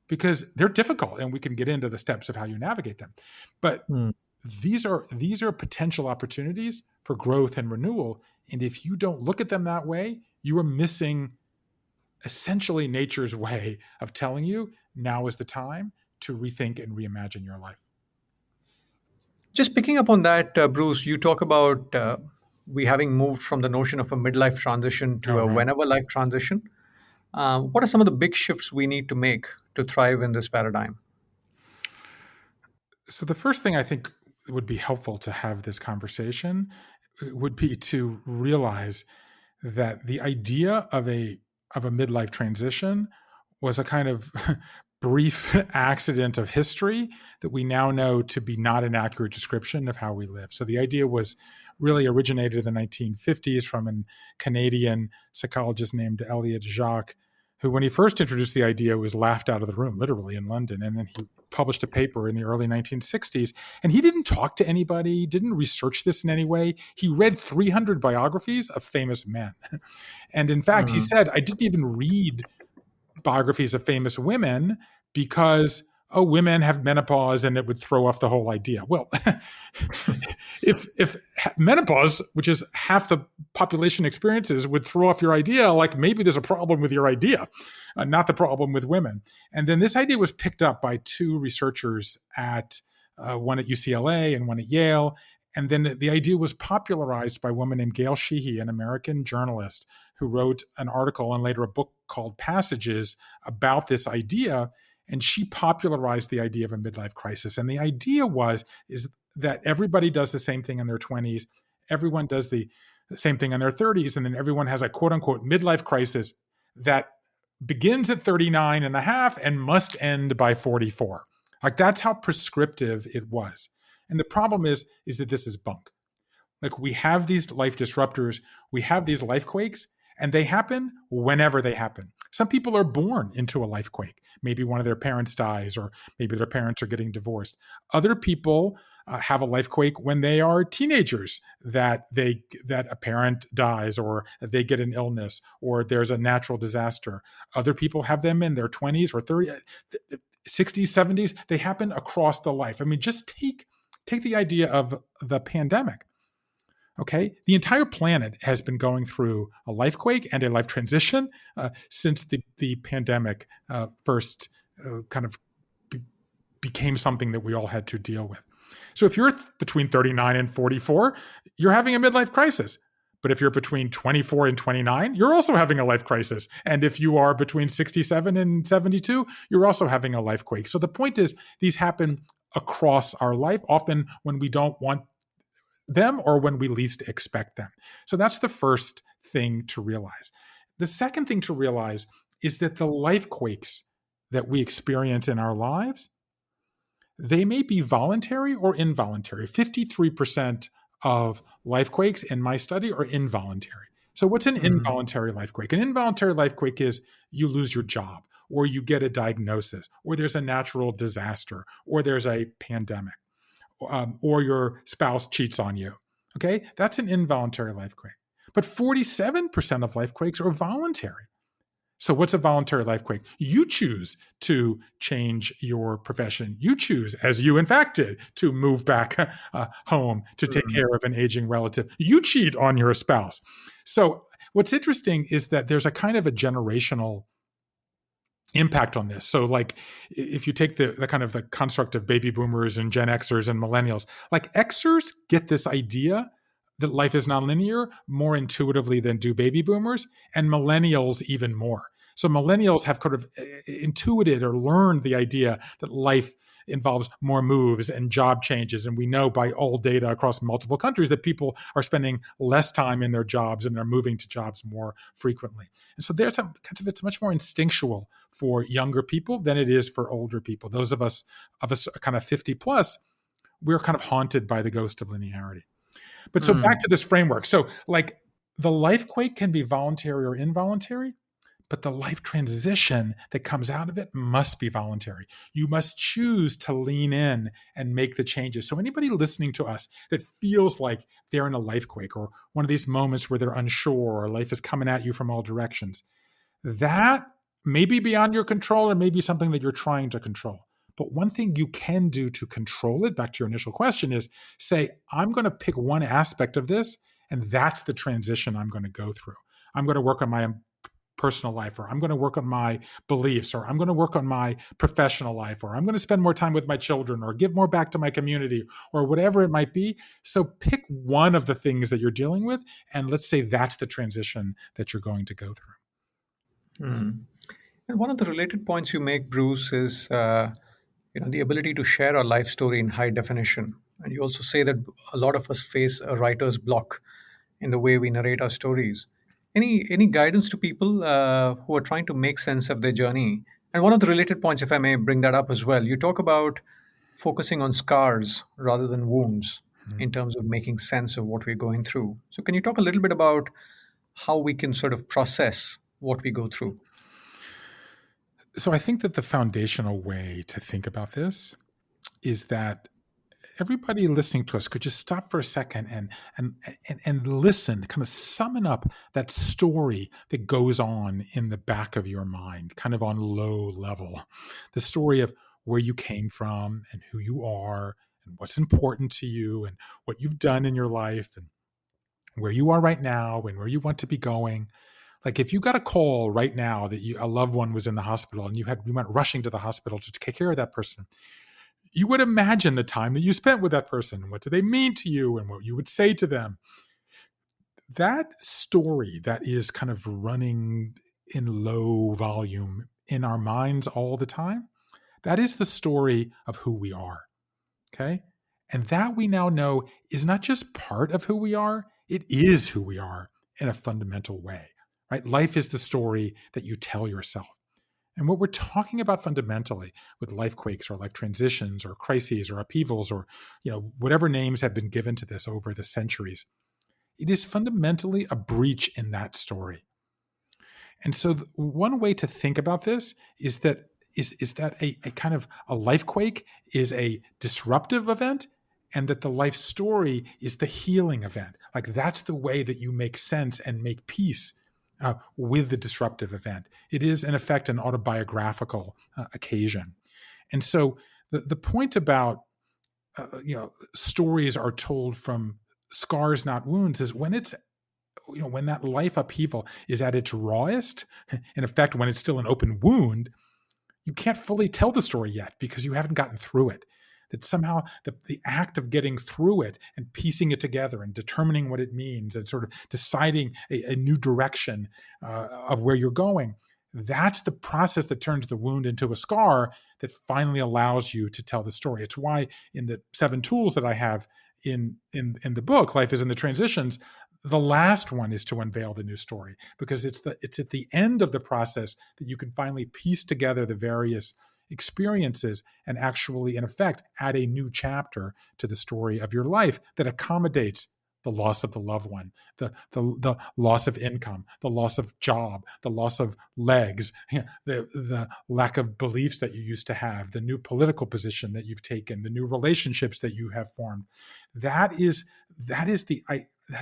because they're difficult, and we can get into the steps of how you navigate them. But these are potential opportunities for growth and renewal. And if you don't look at them that way, you are missing essentially nature's way of telling you now is the time to rethink and reimagine your life. Just picking up on that, Bruce, you talk about we having moved from the notion of a midlife transition to a whenever life transition. What are some of the big shifts we need to make to thrive in this paradigm? So the first thing I think would be helpful to have this conversation would be to realize that the idea of a midlife transition was a kind of brief accident of history that we now know to be not an accurate description of how we live. So the idea was really originated in the 1950s from a Canadian psychologist named Elliot Jacques, who, when he first introduced the idea, was laughed out of the room, literally, in London. And then he published a paper in the early 1960s. And he didn't talk to anybody, didn't research this in any way. He read 300 biographies of famous men. And in fact, he said, I didn't even read biographies of famous women because, women have menopause and it would throw off the whole idea. Well, if menopause, which is half the population experiences, would throw off your idea, like maybe there's a problem with your idea, not the problem with women. And then this idea was picked up by 2 researchers one at UCLA and one at Yale. And then the idea was popularized by a woman named Gail Sheehy, an American journalist who wrote an article and later a book called Passages about this idea. And she popularized the idea of a midlife crisis. And the idea is that everybody does the same thing in their 20s. Everyone does the same thing in their 30s. And then everyone has a quote unquote midlife crisis that begins at 39 and a half and must end by 44. Like that's how prescriptive it was. And the problem is that this is bunk. Like we have these life disruptors, we have these life quakes, and they happen whenever they happen. Some people are born into a life quake. Maybe one of their parents dies, or maybe their parents are getting divorced. Other people have a life quake when they are teenagers, that a parent dies, or they get an illness, or there's a natural disaster. Other people have them in their 20s or 30s, 60s, 70s. They happen across the life. I mean, just take the idea of the pandemic. Okay, the entire planet has been going through a life quake and a life transition since the pandemic first kind of became something that we all had to deal with. So if you're between 39 and 44, you're having a midlife crisis. But if you're between 24 and 29, you're also having a life crisis. And if you are between 67 and 72, you're also having a life quake. So the point is, these happen across our life, often when we don't want them or when we least expect them. So that's the first thing to realize. The second thing to realize is that the life quakes that we experience in our lives, they may be voluntary or involuntary. 53% of life quakes in my study are involuntary. So what's an involuntary life quake? An involuntary life quake is you lose your job, or you get a diagnosis, or there's a natural disaster, or there's a pandemic, or your spouse cheats on you. Okay, that's an involuntary life quake. But 47% of life quakes are voluntary. So what's a voluntary life quake? You choose to change your profession. You choose, as you in fact did, to move back home to take care of an aging relative. You cheat on your spouse. So what's interesting is that there's a kind of a generational impact on this. So like if you take the kind of the construct of baby boomers and Gen Xers and millennials, like Xers get this idea that life is nonlinear more intuitively than do baby boomers, and millennials even more. So millennials have kind of intuited or learned the idea that life involves more moves and job changes. And we know by all data across multiple countries that people are spending less time in their jobs and are moving to jobs more frequently. And so it's much more instinctual for younger people than it is for older people. Those of us kind of 50 plus, we're kind of haunted by the ghost of linearity. But so back to this framework. So like the life quake can be voluntary or involuntary, but the life transition that comes out of it must be voluntary. You must choose to lean in and make the changes. So anybody listening to us that feels like they're in a life quake or one of these moments where they're unsure or life is coming at you from all directions, that may be beyond your control or maybe something that you're trying to control. But one thing you can do to control it, back to your initial question, is say, I'm going to pick one aspect of this, and that's the transition I'm going to go through. I'm going to work on my personal life, or I'm going to work on my beliefs, or I'm going to work on my professional life, or I'm going to spend more time with my children, or give more back to my community, or whatever it might be. So pick one of the things that you're dealing with, and let's say that's the transition that you're going to go through. And one of the related points you make, Bruce, is the ability to share our life story in high definition. And you also say that a lot of us face a writer's block in the way we narrate our stories. Any guidance to people who are trying to make sense of their journey? And one of the related points, if I may bring that up as well, you talk about focusing on scars rather than wounds in terms of making sense of what we're going through. So can you talk a little bit about how we can sort of process what we go through? So I think that the foundational way to think about this is that everybody listening to us could just stop for a second and listen, kind of summon up that story that goes on in the back of your mind, kind of on low level. The story of where you came from and who you are and what's important to you and what you've done in your life and where you are right now and where you want to be going. Like if you got a call right now that a loved one was in the hospital and you went rushing to the hospital to take care of that person, you would imagine the time that you spent with that person and what do they mean to you and what you would say to them. That story that is kind of running in low volume in our minds all the time, that is the story of who we are. Okay? And that we now know is not just part of who we are, it is who we are in a fundamental way. Right? Life is the story that you tell yourself. And what we're talking about fundamentally with life quakes or life transitions or crises or upheavals or whatever names have been given to this over the centuries, it is fundamentally a breach in that story. And so one way to think about this is that a kind of a life quake is a disruptive event, and that the life story is the healing event. Like that's the way that you make sense and make peace with the disruptive event. It is, in effect, an autobiographical occasion. And so the point about, stories are told from scars, not wounds, is when it's, when that life upheaval is at its rawest, in effect, when it's still an open wound, you can't fully tell the story yet because you haven't gotten through it. That somehow the act of getting through it and piecing it together and determining what it means and sort of deciding a new direction of where you're going, that's the process that turns the wound into a scar that finally allows you to tell the story. It's why in the 7 tools that I have in the book, Life is in the Transitions, the last one is to unveil the new story, because it's at the end of the process that you can finally piece together the various experiences and actually, in effect, add a new chapter to the story of your life that accommodates the loss of the loved one, the loss of income, the loss of job, the loss of legs, the lack of beliefs that you used to have, the new political position that you've taken, the new relationships that you have formed. That's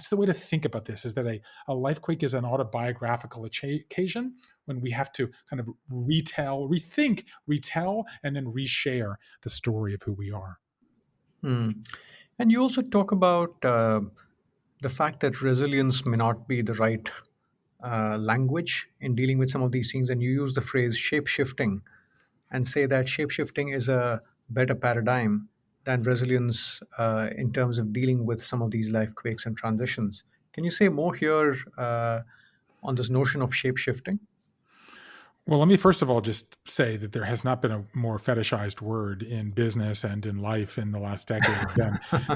the way to think about this, is that a lifequake is an autobiographical occasion when we have to kind of retell, and then reshare the story of who we are. And you also talk about the fact that resilience may not be the right language in dealing with some of these things. And you use the phrase shape-shifting and say that shape-shifting is a better paradigm than resilience in terms of dealing with some of these life quakes and transitions. Can you say more here on this notion of shape-shifting? Well, let me first of all just say that there has not been a more fetishized word in business and in life in the last decade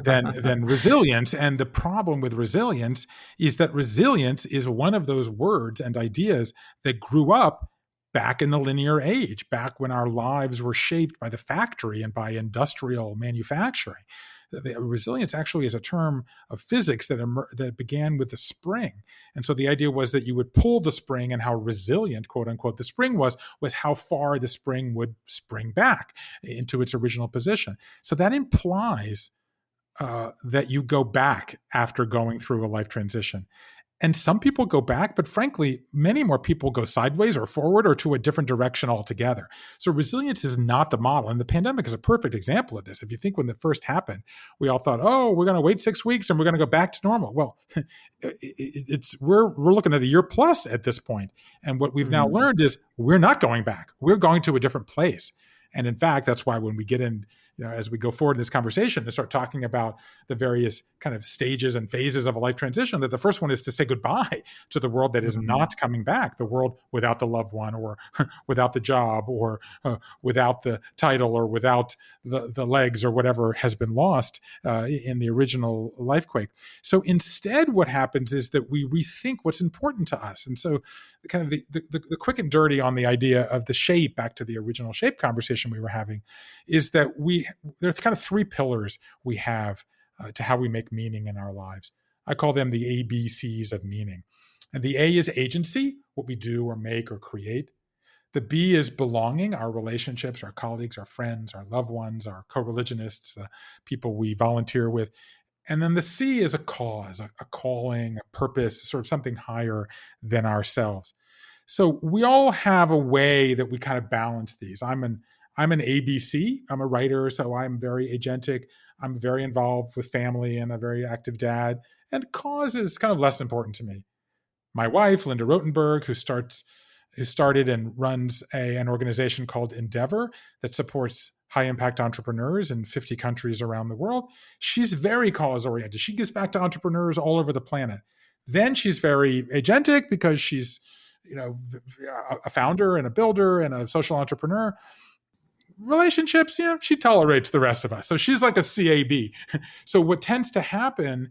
than resilience. And the problem with resilience is that resilience is one of those words and ideas that grew up back in the linear age, back when our lives were shaped by the factory and by industrial manufacturing. The resilience actually is a term of physics that began with the spring. And so the idea was that you would pull the spring, and how resilient, quote unquote, the spring was how far the spring would spring back into its original position. So that implies that you go back after going through a life transition. And some people go back, but frankly, many more people go sideways or forward or to a different direction altogether. So resilience is not the model. And the pandemic is a perfect example of this. If you think when it first happened, we all thought, oh, we're going to wait 6 weeks and we're going to go back to normal. Well, we're looking at a year plus at this point. And what we've now learned is we're not going back. We're going to a different place. And in fact, that's why when we get in, as we go forward in this conversation and start talking about the various kind of stages and phases of a life transition, that the first one is to say goodbye to the world that is not coming back, the world without the loved one, or without the job, or without the title, or without the legs, or whatever has been lost in the original lifequake. So instead, what happens is that we rethink what's important to us. And so kind of the quick and dirty on the idea of the shape, back to the original shape conversation we were having, is that there's kind of 3 pillars we have to how we make meaning in our lives. I call them the ABCs of meaning. And the A is agency, what we do or make or create. The B is belonging, our relationships, our colleagues, our friends, our loved ones, our co-religionists, the people we volunteer with. And then the C is a cause, a calling, a purpose, sort of something higher than ourselves. So we all have a way that we kind of balance these. I'm an ABC. I'm a writer, so I'm very agentic. I'm very involved with family and a very active dad. And cause is kind of less important to me. My wife, Linda Rotenberg, who started and runs an organization called Endeavor that supports high-impact entrepreneurs in 50 countries around the world. She's very cause-oriented. She gives back to entrepreneurs all over the planet. Then she's very agentic because she's a founder and a builder and a social entrepreneur. Relationships, she tolerates the rest of us. So she's like a CAB. So what tends to happen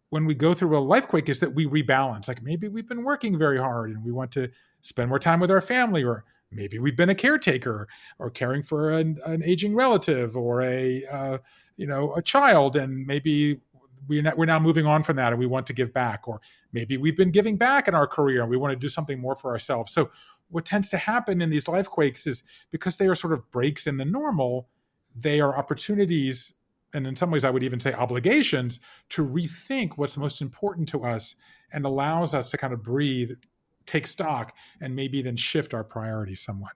when we go through a lifequake is that we rebalance. Like maybe we've been working very hard and we want to spend more time with our family, or maybe we've been a caretaker or caring for an aging relative or a child, and maybe we're now moving on from that and we want to give back. Or maybe we've been giving back in our career and we want to do something more for ourselves. So what tends to happen in these lifequakes is, because they are sort of breaks in the normal, they are opportunities, and in some ways I would even say obligations, to rethink what's most important to us, and allows us to kind of breathe, take stock, and maybe then shift our priorities somewhat.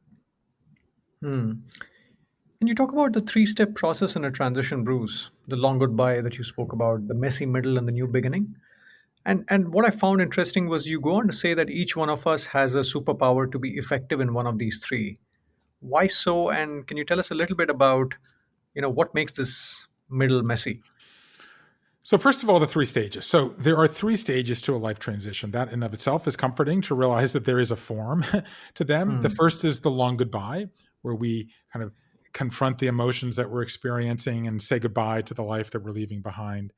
Can you talk about the three-step process in a transition, Bruce? The long goodbye that you spoke about, the messy middle, and the new beginning. And what I found interesting was you go on to say that each one of us has a superpower to be effective in one of these three. Why so? And can you tell us a little bit about, what makes this middle messy? So first of all, the three stages. So there are three stages to a life transition. That in of itself is comforting to realize that there is a form to them. The first is the long goodbye, where we kind of confront the emotions that we're experiencing and say goodbye to the life that we're leaving behind.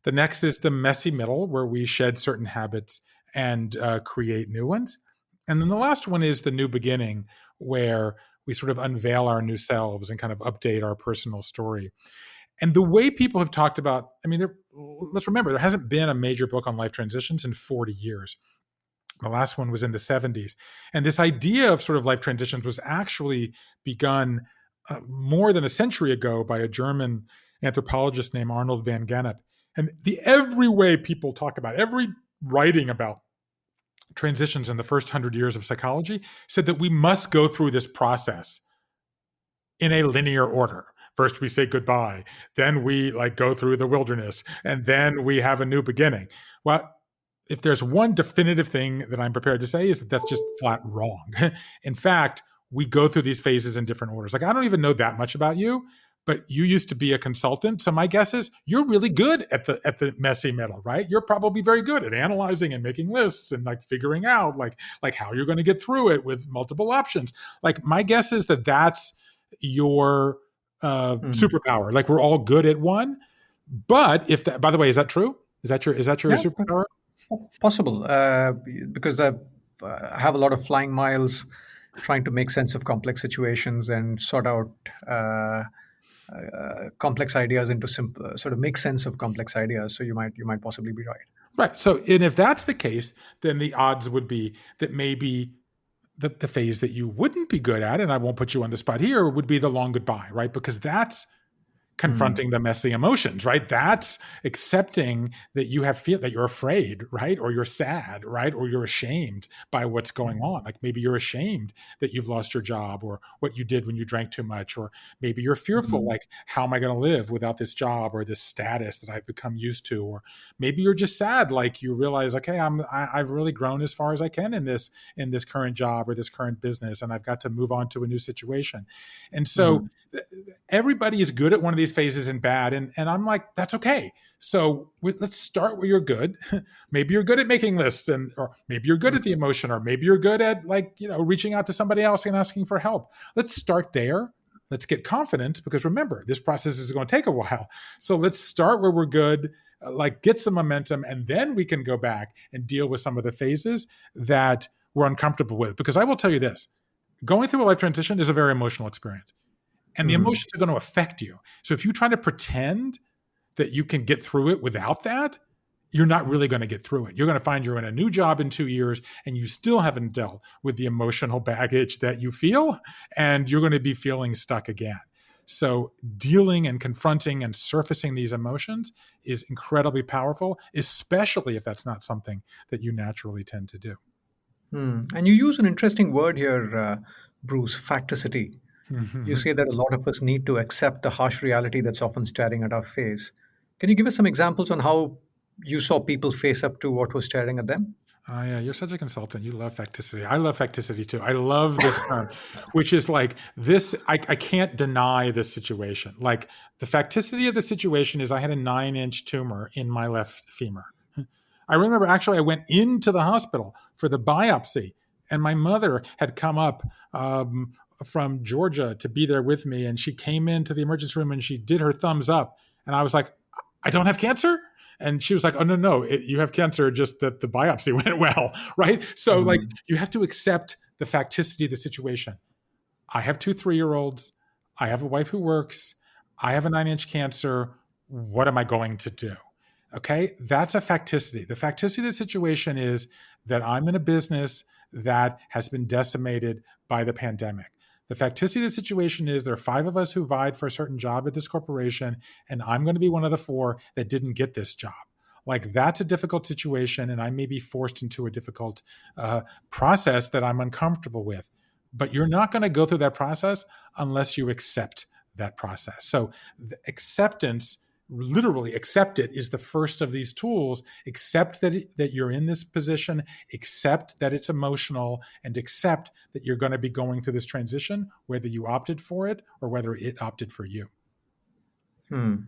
The next is the messy middle, where we shed certain habits and create new ones. And then the last one is the new beginning, where we sort of unveil our new selves and kind of update our personal story. And the way people have talked about, let's remember, there hasn't been a major book on life transitions in 40 years. The last one was in the 70s. And this idea of sort of life transitions was actually begun more than a century ago by a German anthropologist named Arnold van Gennep. And every way people talk about, every writing about transitions in the first 100 years of psychology said that we must go through this process in a linear order. First, we say goodbye. Then we go through the wilderness. And then we have a new beginning. Well, if there's one definitive thing that I'm prepared to say is that that's just flat wrong. In fact, we go through these phases in different orders. I don't even know that much about you, but you used to be a consultant. So my guess is you're really good at the messy middle, right? You're probably very good at analyzing and making lists and figuring out how you're going to get through it with multiple options. My guess is that that's your superpower. We're all good at one. But if that, by the way, is that true? Is that your superpower? Possible, because I have a lot of flying miles trying to make sense of complex situations and sort out complex ideas into simple, sort of make sense of complex ideas. So you might possibly be right. Right. So, and if that's the case, then the odds would be that maybe the phase that you wouldn't be good at, and I won't put you on the spot here, would be the long goodbye, right? Because that's confronting the messy emotions, right? That's accepting that you that you're afraid, right? Or you're sad, right? Or you're ashamed by what's going on. Maybe you're ashamed that you've lost your job or what you did when you drank too much, or maybe you're fearful, how am I going to live without this job or this status that I've become used to? Or maybe you're just sad, you realize, okay, I've really grown as far as I can in this current job or this current business, and I've got to move on to a new situation. And so everybody is good at one of these phases and bad. And I'm that's okay. So let's start where you're good. Maybe you're good at making lists, or maybe you're good at the emotion, or maybe you're good at reaching out to somebody else and asking for help. Let's start there. Let's get confident, because remember, this process is going to take a while. So let's start where we're good, get some momentum, and then we can go back and deal with some of the phases that we're uncomfortable with. Because I will tell you this, going through a life transition is a very emotional experience. And the emotions are going to affect you. So if you try to pretend that you can get through it without that, you're not really going to get through it. You're going to find you're in a new job in 2 years and you still haven't dealt with the emotional baggage that you feel, and you're going to be feeling stuck again. So dealing and confronting and surfacing these emotions is incredibly powerful, especially if that's not something that you naturally tend to do. And you use an interesting word here, Bruce, facticity. You say that a lot of us need to accept the harsh reality that's often staring at our face. Can you give us some examples on how you saw people face up to what was staring at them? Oh, yeah, you're such a consultant. You love facticity. I love facticity too. I love this term, which is this, I can't deny this situation. The facticity of the situation is I had a 9-inch tumor in my left femur. I remember actually I went into the hospital for the biopsy, and my mother had come up from Georgia to be there with me. And she came into the emergency room and she did her thumbs up. And I was like, I don't have cancer? And she was like, oh, no, you have cancer, just that the biopsy went well, right? So you have to accept the facticity of the situation. I have 2 3-year-olds. I have a wife who works. I have a 9-inch cancer. What am I going to do? Okay, that's a facticity. The facticity of the situation is that I'm in a business that has been decimated by the pandemic. The facticity of the situation is there are 5 of us who vied for a certain job at this corporation, and I'm going to be one of the 4 that didn't get this job. That's a difficult situation, and I may be forced into a difficult process that I'm uncomfortable with. But you're not going to go through that process unless you accept that process. So the acceptance, literally accept it, is the first of these tools. Accept that you're in this position, accept that it's emotional, and accept that you're going to be going through this transition, whether you opted for it or whether it opted for you. And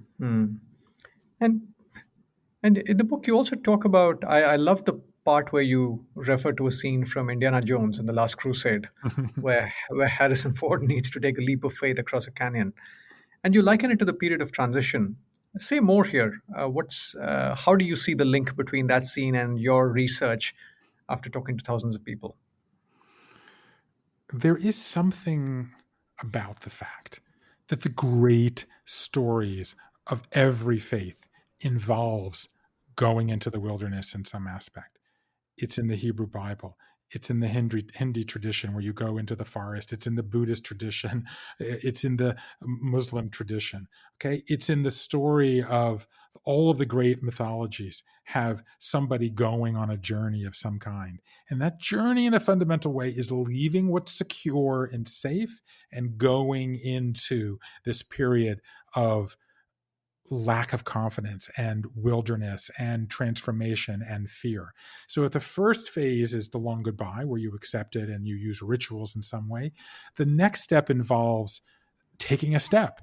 in the book, you also talk about, I love the part where you refer to a scene from Indiana Jones in The Last Crusade, where Harrison Ford needs to take a leap of faith across a canyon. And you liken it to the period of transition. Say more here. How do you see the link between that scene and your research after talking to thousands of people? There is something about the fact that the great stories of every faith involves going into the wilderness in some aspect. It's in the Hebrew Bible. It's in the Hindi tradition where you go into the forest. It's in the Buddhist tradition. It's in the Muslim tradition. Okay, it's in the story of all of the great mythologies have somebody going on a journey of some kind. And that journey in a fundamental way is leaving what's secure and safe and going into this period of lack of confidence and wilderness and transformation and fear. So if the first phase is the long goodbye, where you accept it and you use rituals in some way, the next step involves taking a step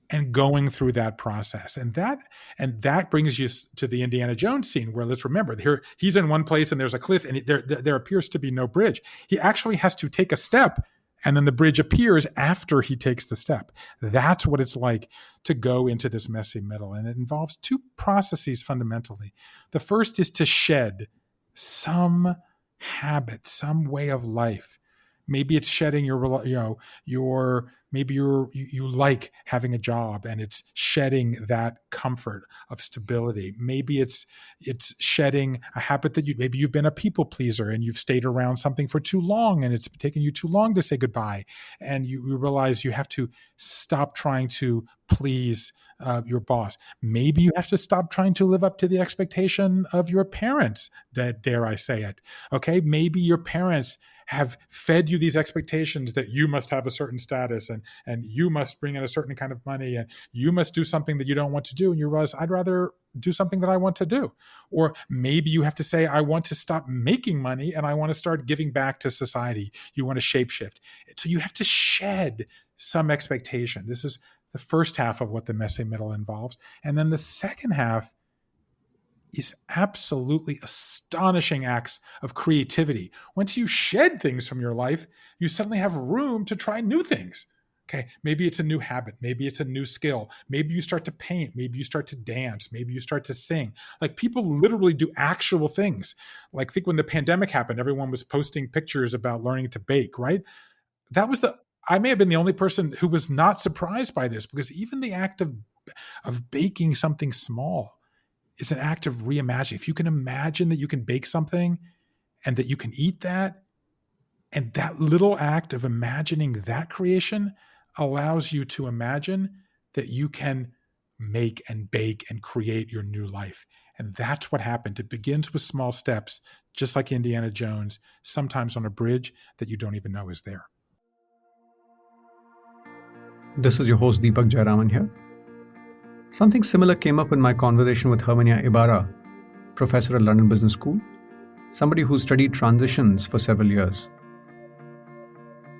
and going through that process. And that brings you to the Indiana Jones scene, where, let's remember, here he's in one place and there's a cliff and there appears to be no bridge. He actually has to take a step, and then the bridge appears after he takes the step. That's what it's like to go into this messy middle. And it involves two processes fundamentally. The first is to shed some habit, some way of life. Maybe it's shedding you like having a job, and it's shedding that comfort of stability. Maybe it's shedding a habit that maybe you've been a people pleaser and you've stayed around something for too long and it's taken you too long to say goodbye. And you realize you have to stop trying to please your boss. Maybe you have to stop trying to live up to the expectation of your parents, dare I say it. Okay, maybe your parents have fed you these expectations that you must have a certain status and you must bring in a certain kind of money and you must do something that you don't want to do. And you realize, I'd rather do something that I want to do. Or maybe you have to say, I want to stop making money and I want to start giving back to society. You want to shapeshift. So you have to shed some expectation. This is the first half of what the messy middle involves. And then the second half is absolutely astonishing acts of creativity. Once you shed things from your life, you suddenly have room to try new things. Okay, maybe it's a new habit. Maybe it's a new skill. Maybe you start to paint. Maybe you start to dance. Maybe you start to sing. Like, people literally do actual things. Like, think when the pandemic happened, everyone was posting pictures about learning to bake, right? I may have been the only person who was not surprised by this, because even the act of baking something small is an act of reimagining. If you can imagine that you can bake something and that you can eat that, and that little act of imagining that creation allows you to imagine that you can make and bake and create your new life. And that's what happened. It begins with small steps, just like Indiana Jones, sometimes on a bridge that you don't even know is there. This is your host, Deepak Jayaraman here. Something similar came up in my conversation with Herminia Ibarra, professor at London Business School, somebody who studied transitions for several years.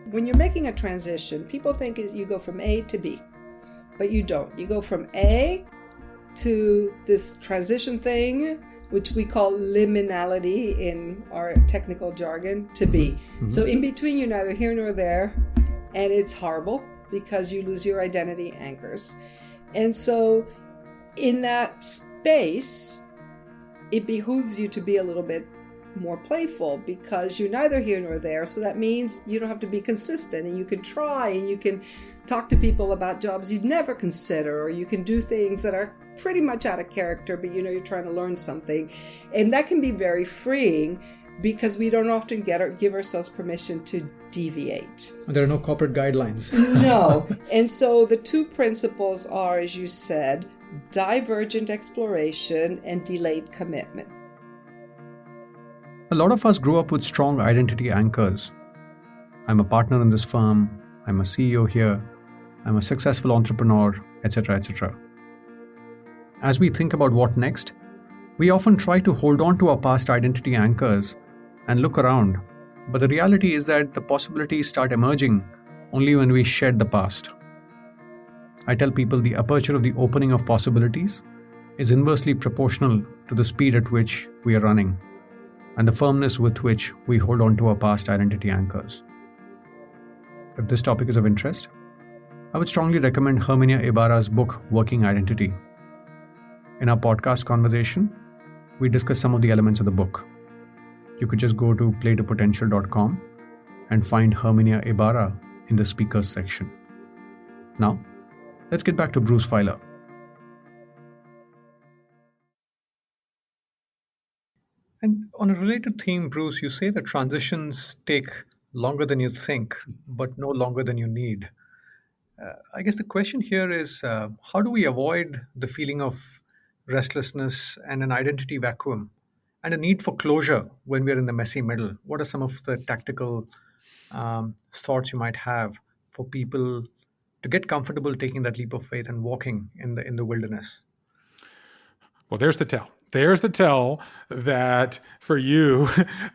When you're making a transition, people think you go from A to B, but you don't. You go from A to this transition thing, which we call liminality in our technical jargon, to B. Mm-hmm. So in between, you're neither here nor there, and it's horrible because you lose your identity anchors. And so in that space, it behooves you to be a little bit more playful, because you're neither here nor there. So that means you don't have to be consistent, and you can try and you can talk to people about jobs you'd never consider, or you can do things that are pretty much out of character, but you know you're trying to learn something. And that can be very freeing, because we don't often give ourselves permission to deviate. There are no corporate guidelines. No. And so the two principles are, as you said, divergent exploration and delayed commitment. A lot of us grew up with strong identity anchors. I'm a partner in this firm. I'm a CEO here. I'm a successful entrepreneur, etc., etc. As we think about what next, we often try to hold on to our past identity anchors and look around. But the reality is that the possibilities start emerging only when we shed the past. I tell people the aperture of the opening of possibilities is inversely proportional to the speed at which we are running and the firmness with which we hold on to our past identity anchors. If this topic is of interest, I would strongly recommend Herminia Ibarra's book, Working Identity. In our podcast conversation, we discuss some of the elements of the book. You could just go to playtopotential.com and find Herminia Ibarra in the speakers section. Now, let's get back to Bruce Feiler. And on a related theme, Bruce, you say that transitions take longer than you think, but no longer than you need. I guess the question here is, how do we avoid the feeling of restlessness and an identity vacuum and a need for closure when we're in the messy middle? What are some of the tactical thoughts you might have for people to get comfortable taking that leap of faith and walking in the wilderness? Well, there's the tell. There's the tell that for you,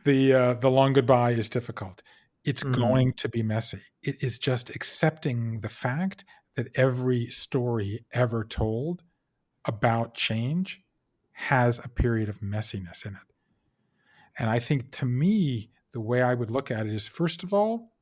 the long goodbye is difficult. It's going to be messy. It is just accepting the fact that every story ever told about change has a period of messiness in it. And I think, to me, the way I would look at it is, first of all,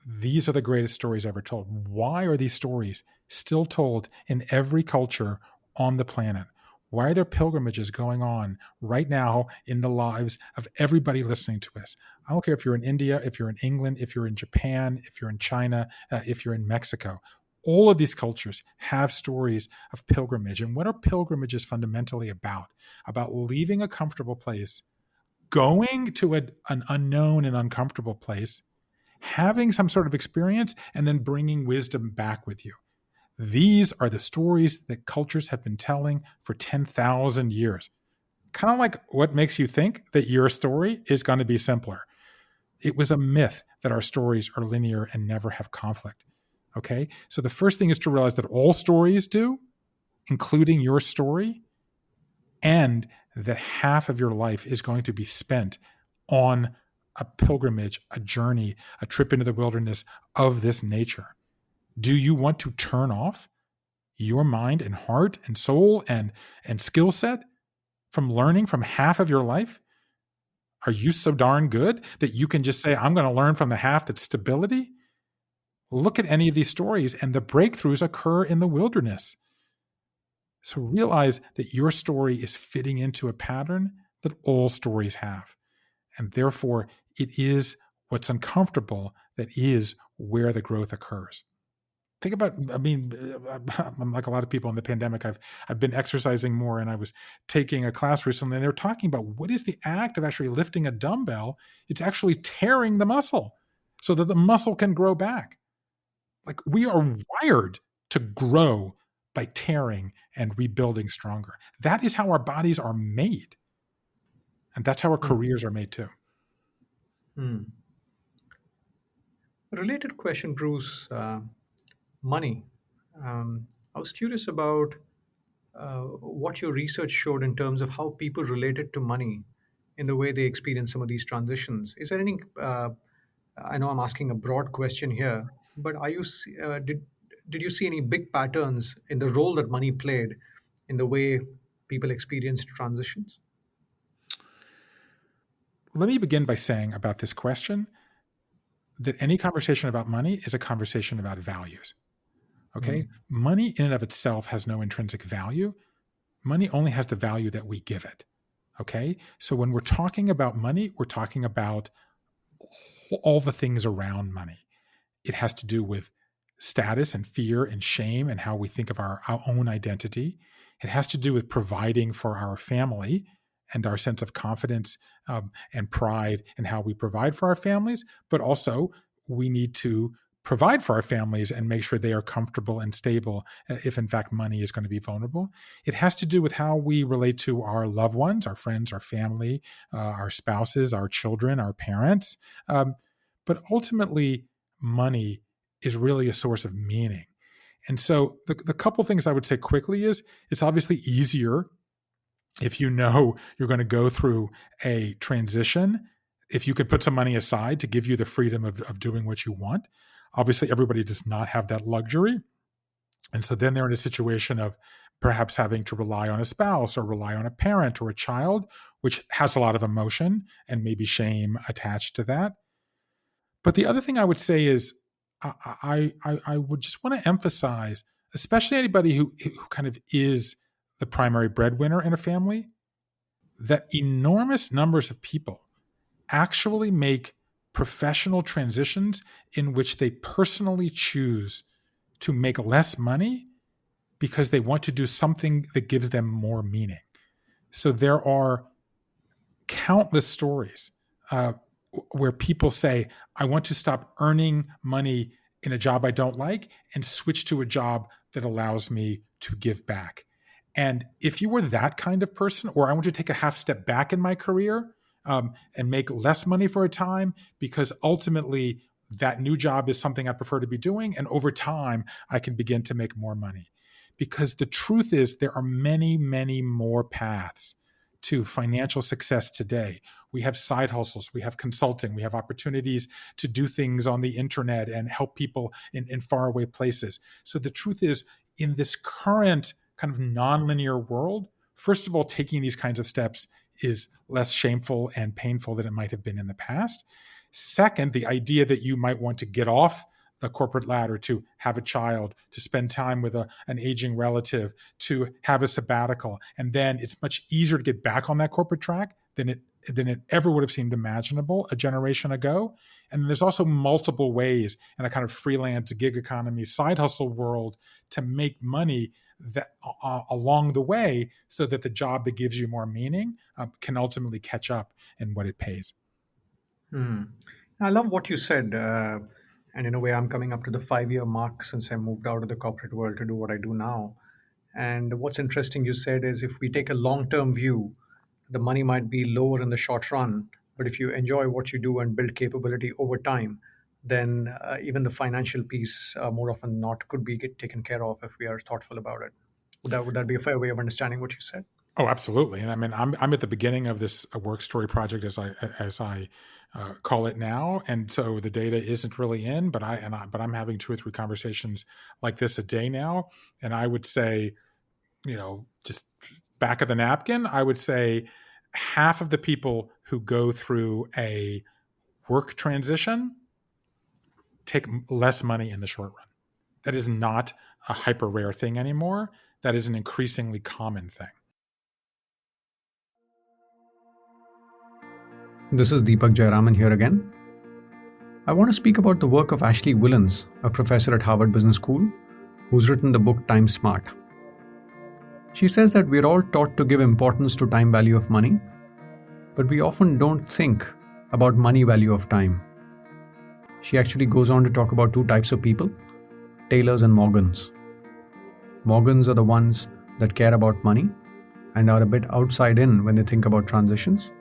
these are the greatest stories ever told. Why are these stories still told in every culture on the planet? Why are there pilgrimages going on right now in the lives of everybody listening to us? I don't care if you're in India, if you're in England, if you're in Japan, if you're in China, if you're in Mexico. All of these cultures have stories of pilgrimage. And what are pilgrimages fundamentally about? About leaving a comfortable place, going to an unknown and uncomfortable place, having some sort of experience, and then bringing wisdom back with you. These are the stories that cultures have been telling for 10,000 years. Kind of like what makes you think that your story is going to be simpler. It was a myth that our stories are linear and never have conflict. Okay? So the first thing is to realize that all stories do, including your story, and that half of your life is going to be spent on a pilgrimage, a journey, a trip into the wilderness of this nature. Do you want to turn off your mind and heart and soul and skill set from learning from half of your life? Are you so darn good that you can just say, I'm going to learn from the half that's stability? Look at any of these stories, and the breakthroughs occur in the wilderness. So realize that your story is fitting into a pattern that all stories have. And therefore, it is what's uncomfortable that is where the growth occurs. Think about, like a lot of people in the pandemic, I've been exercising more, and I was taking a class recently, and they were talking about what is the act of actually lifting a dumbbell. It's actually tearing the muscle so that the muscle can grow back. Like, we are wired to grow by tearing and rebuilding stronger. That is how our bodies are made. And that's how our careers are made too. A related question, Bruce. Money. I was curious about what your research showed in terms of how people related to money in the way they experience some of these transitions. Is there any, I know I'm asking a broad question here, but are you did you see any big patterns in the role that money played in the way people experienced transitions? Let me begin by saying about this question that any conversation about money is a conversation about values. Okay? Money in and of itself has no intrinsic value. Money only has the value that we give it. Okay? So when we're talking about money, we're talking about all the things around money. It has to do with status and fear and shame and how we think of our own identity. It has to do with providing for our family and our sense of confidence and pride in how we provide for our families. But also, we need to provide for our families and make sure they are comfortable and stable if, in fact, money is going to be vulnerable. It has to do with how we relate to our loved ones, our friends, our family, our spouses, our children, our parents. But ultimately, money is really a source of meaning. And so the couple things I would say quickly is it's obviously easier if you know you're going to go through a transition, if you can put some money aside to give you the freedom of doing what you want. Obviously, everybody does not have that luxury. And so then they're in a situation of perhaps having to rely on a spouse or rely on a parent or a child, which has a lot of emotion and maybe shame attached to that. But the other thing I would say is I would just want to emphasize, especially anybody who kind of is the primary breadwinner in a family, that enormous numbers of people actually make professional transitions in which they personally choose to make less money because they want to do something that gives them more meaning. So there are countless stories where people say, I want to stop earning money in a job I don't like and switch to a job that allows me to give back. And if you were that kind of person, or I want to take a half step back in my career and make less money for a time because ultimately that new job is something I prefer to be doing, and over time I can begin to make more money. Because the truth is there are many, many more paths to financial success today. We have side hustles, we have consulting, we have opportunities to do things on the internet and help people in faraway places. So the truth is, in this current kind of nonlinear world, first of all, taking these kinds of steps is less shameful and painful than it might have been in the past. Second, the idea that you might want to get off the corporate ladder, to have a child, to spend time with an aging relative, to have a sabbatical, and then it's much easier to get back on that corporate track than it ever would have seemed imaginable a generation ago. And there's also multiple ways in a kind of freelance gig economy, side hustle world to make money that along the way, so that the job that gives you more meaning can ultimately catch up in what it pays. I love what you said. And in a way, I'm coming up to the 5-year mark since I moved out of the corporate world to do what I do now. And what's interesting, you said, is if we take a long-term view, the money might be lower in the short run, but if you enjoy what you do and build capability over time, then even the financial piece, more often than not, could be taken care of if we are thoughtful about it. Would that be a fair way of understanding what you said? Oh, absolutely. And I mean, I'm at the beginning of this work story project, as I call it now, and so the data isn't really in, but I'm having 2 or 3 conversations like this a day now, and I would say, just back of the napkin, I would say half of the people who go through a work transition take less money in the short run. That is not a hyper rare thing anymore. That is an increasingly common thing. This is Deepak Jayaraman here again. I want to speak about the work of Ashley Whillans, a professor at Harvard Business School, who's written the book Time Smart. She says that we're all taught to give importance to time value of money, but we often don't think about money value of time. She actually goes on to talk about 2 types of people, Taylors and Morgans. Morgans are the ones that care about money and are a bit outside in when they think about transitions.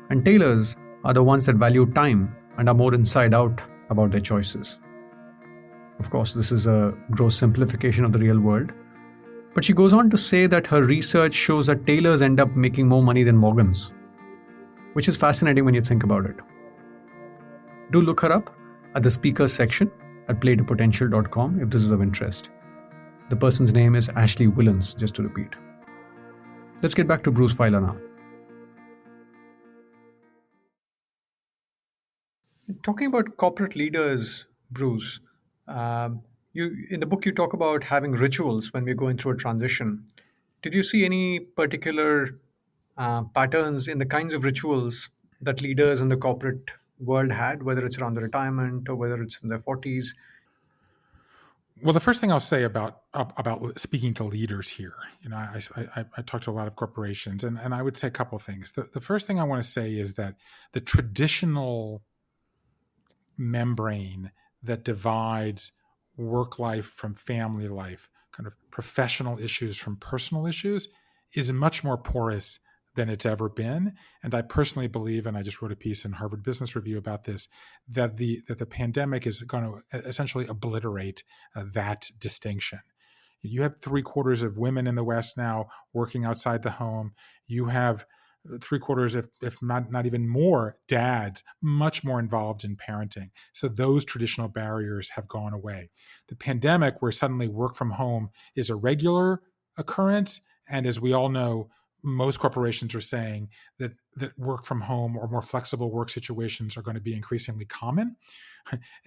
And Taylors are the ones that value time and are more inside out about their choices. Of course, this is a gross simplification of the real world. But she goes on to say that her research shows that Taylors end up making more money than Morgans, which is fascinating when you think about it. Do look her up at the speakers section at playtopotential.com if this is of interest. The person's name is Ashley Whillans, just to repeat. Let's get back to Bruce Feiler now. Talking about corporate leaders, Bruce, you in the book you talk about having rituals when we're going through a transition. Did you see any particular patterns in the kinds of rituals that leaders in the corporate world had, whether it's around the retirement or whether it's in their 40s? Well, the first thing I'll say about speaking to leaders here, I talk to a lot of corporations, and I would say a couple of things. The first thing I want to say is that the traditional membrane that divides work life from family life, kind of professional issues from personal issues, is much more porous than it's ever been. And I personally believe, and I just wrote a piece in Harvard Business Review about this, that the pandemic is going to essentially obliterate that distinction. You have 3/4 of women in the West now working outside the home. You have 3/4, if not even more, dads much more involved in parenting. So those traditional barriers have gone away. The pandemic, where suddenly work from home is a regular occurrence, and as we all know, most corporations are saying that work from home or more flexible work situations are going to be increasingly common.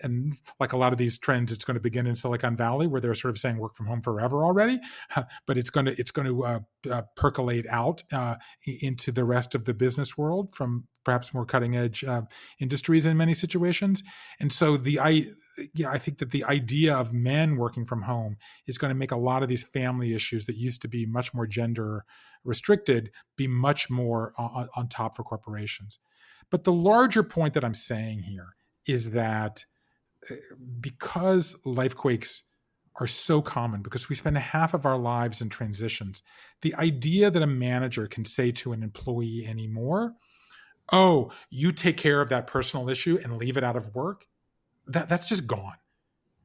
And like a lot of these trends, it's going to begin in Silicon Valley, where they're sort of saying work from home forever already, but it's going to percolate out into the rest of the business world from perhaps more cutting edge industries in many situations. And so I think that the idea of men working from home is going to make a lot of these family issues that used to be much more gender restricted be much more on top for corporations. But the larger point that I'm saying here is that because life quakes are so common, because we spend half of our lives in transitions, the idea that a manager can say to an employee anymore, oh, you take care of that personal issue and leave it out of work, that's just gone.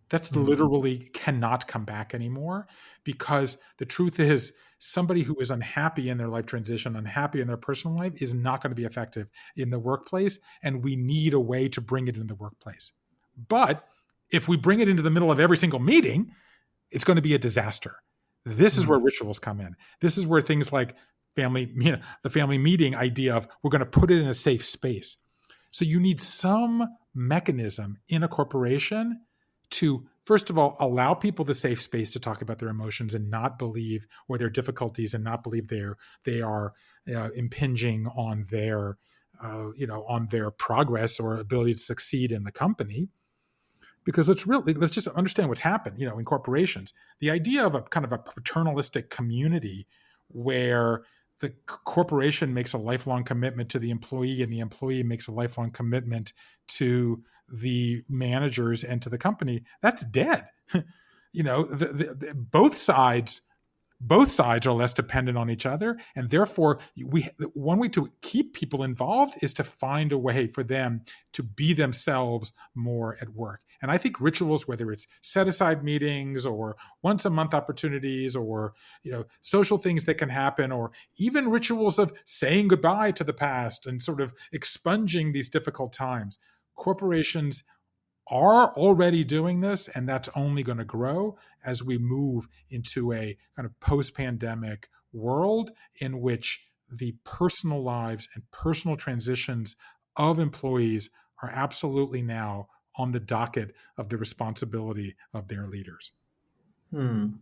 That's literally cannot come back anymore, because the truth is somebody who is unhappy in their life transition, unhappy in their personal life, is not going to be effective in the workplace. And we need a way to bring it into the workplace. But if we bring it into the middle of every single meeting, it's going to be a disaster. This is where rituals come in. This is where things like the family meeting idea of we're going to put it in a safe space. So you need some mechanism in a corporation to, first of all, allow people the safe space to talk about their emotions and not believe, or their difficulties, and not believe they are impinging on their progress or ability to succeed in the company. Because let's just understand what's happened, in corporations. The idea of a kind of a paternalistic community where the corporation makes a lifelong commitment to the employee and the employee makes a lifelong commitment to the managers and to the company, that's dead. Both sides are less dependent on each other, and therefore one way to keep people involved is to find a way for them to be themselves more at work. And I think rituals, whether it's set aside meetings or once a month opportunities or social things that can happen, or even rituals of saying goodbye to the past and sort of expunging these difficult times, corporations are already doing this, and that's only going to grow as we move into a kind of post-pandemic world in which the personal lives and personal transitions of employees are absolutely now on the docket of the responsibility of their leaders. And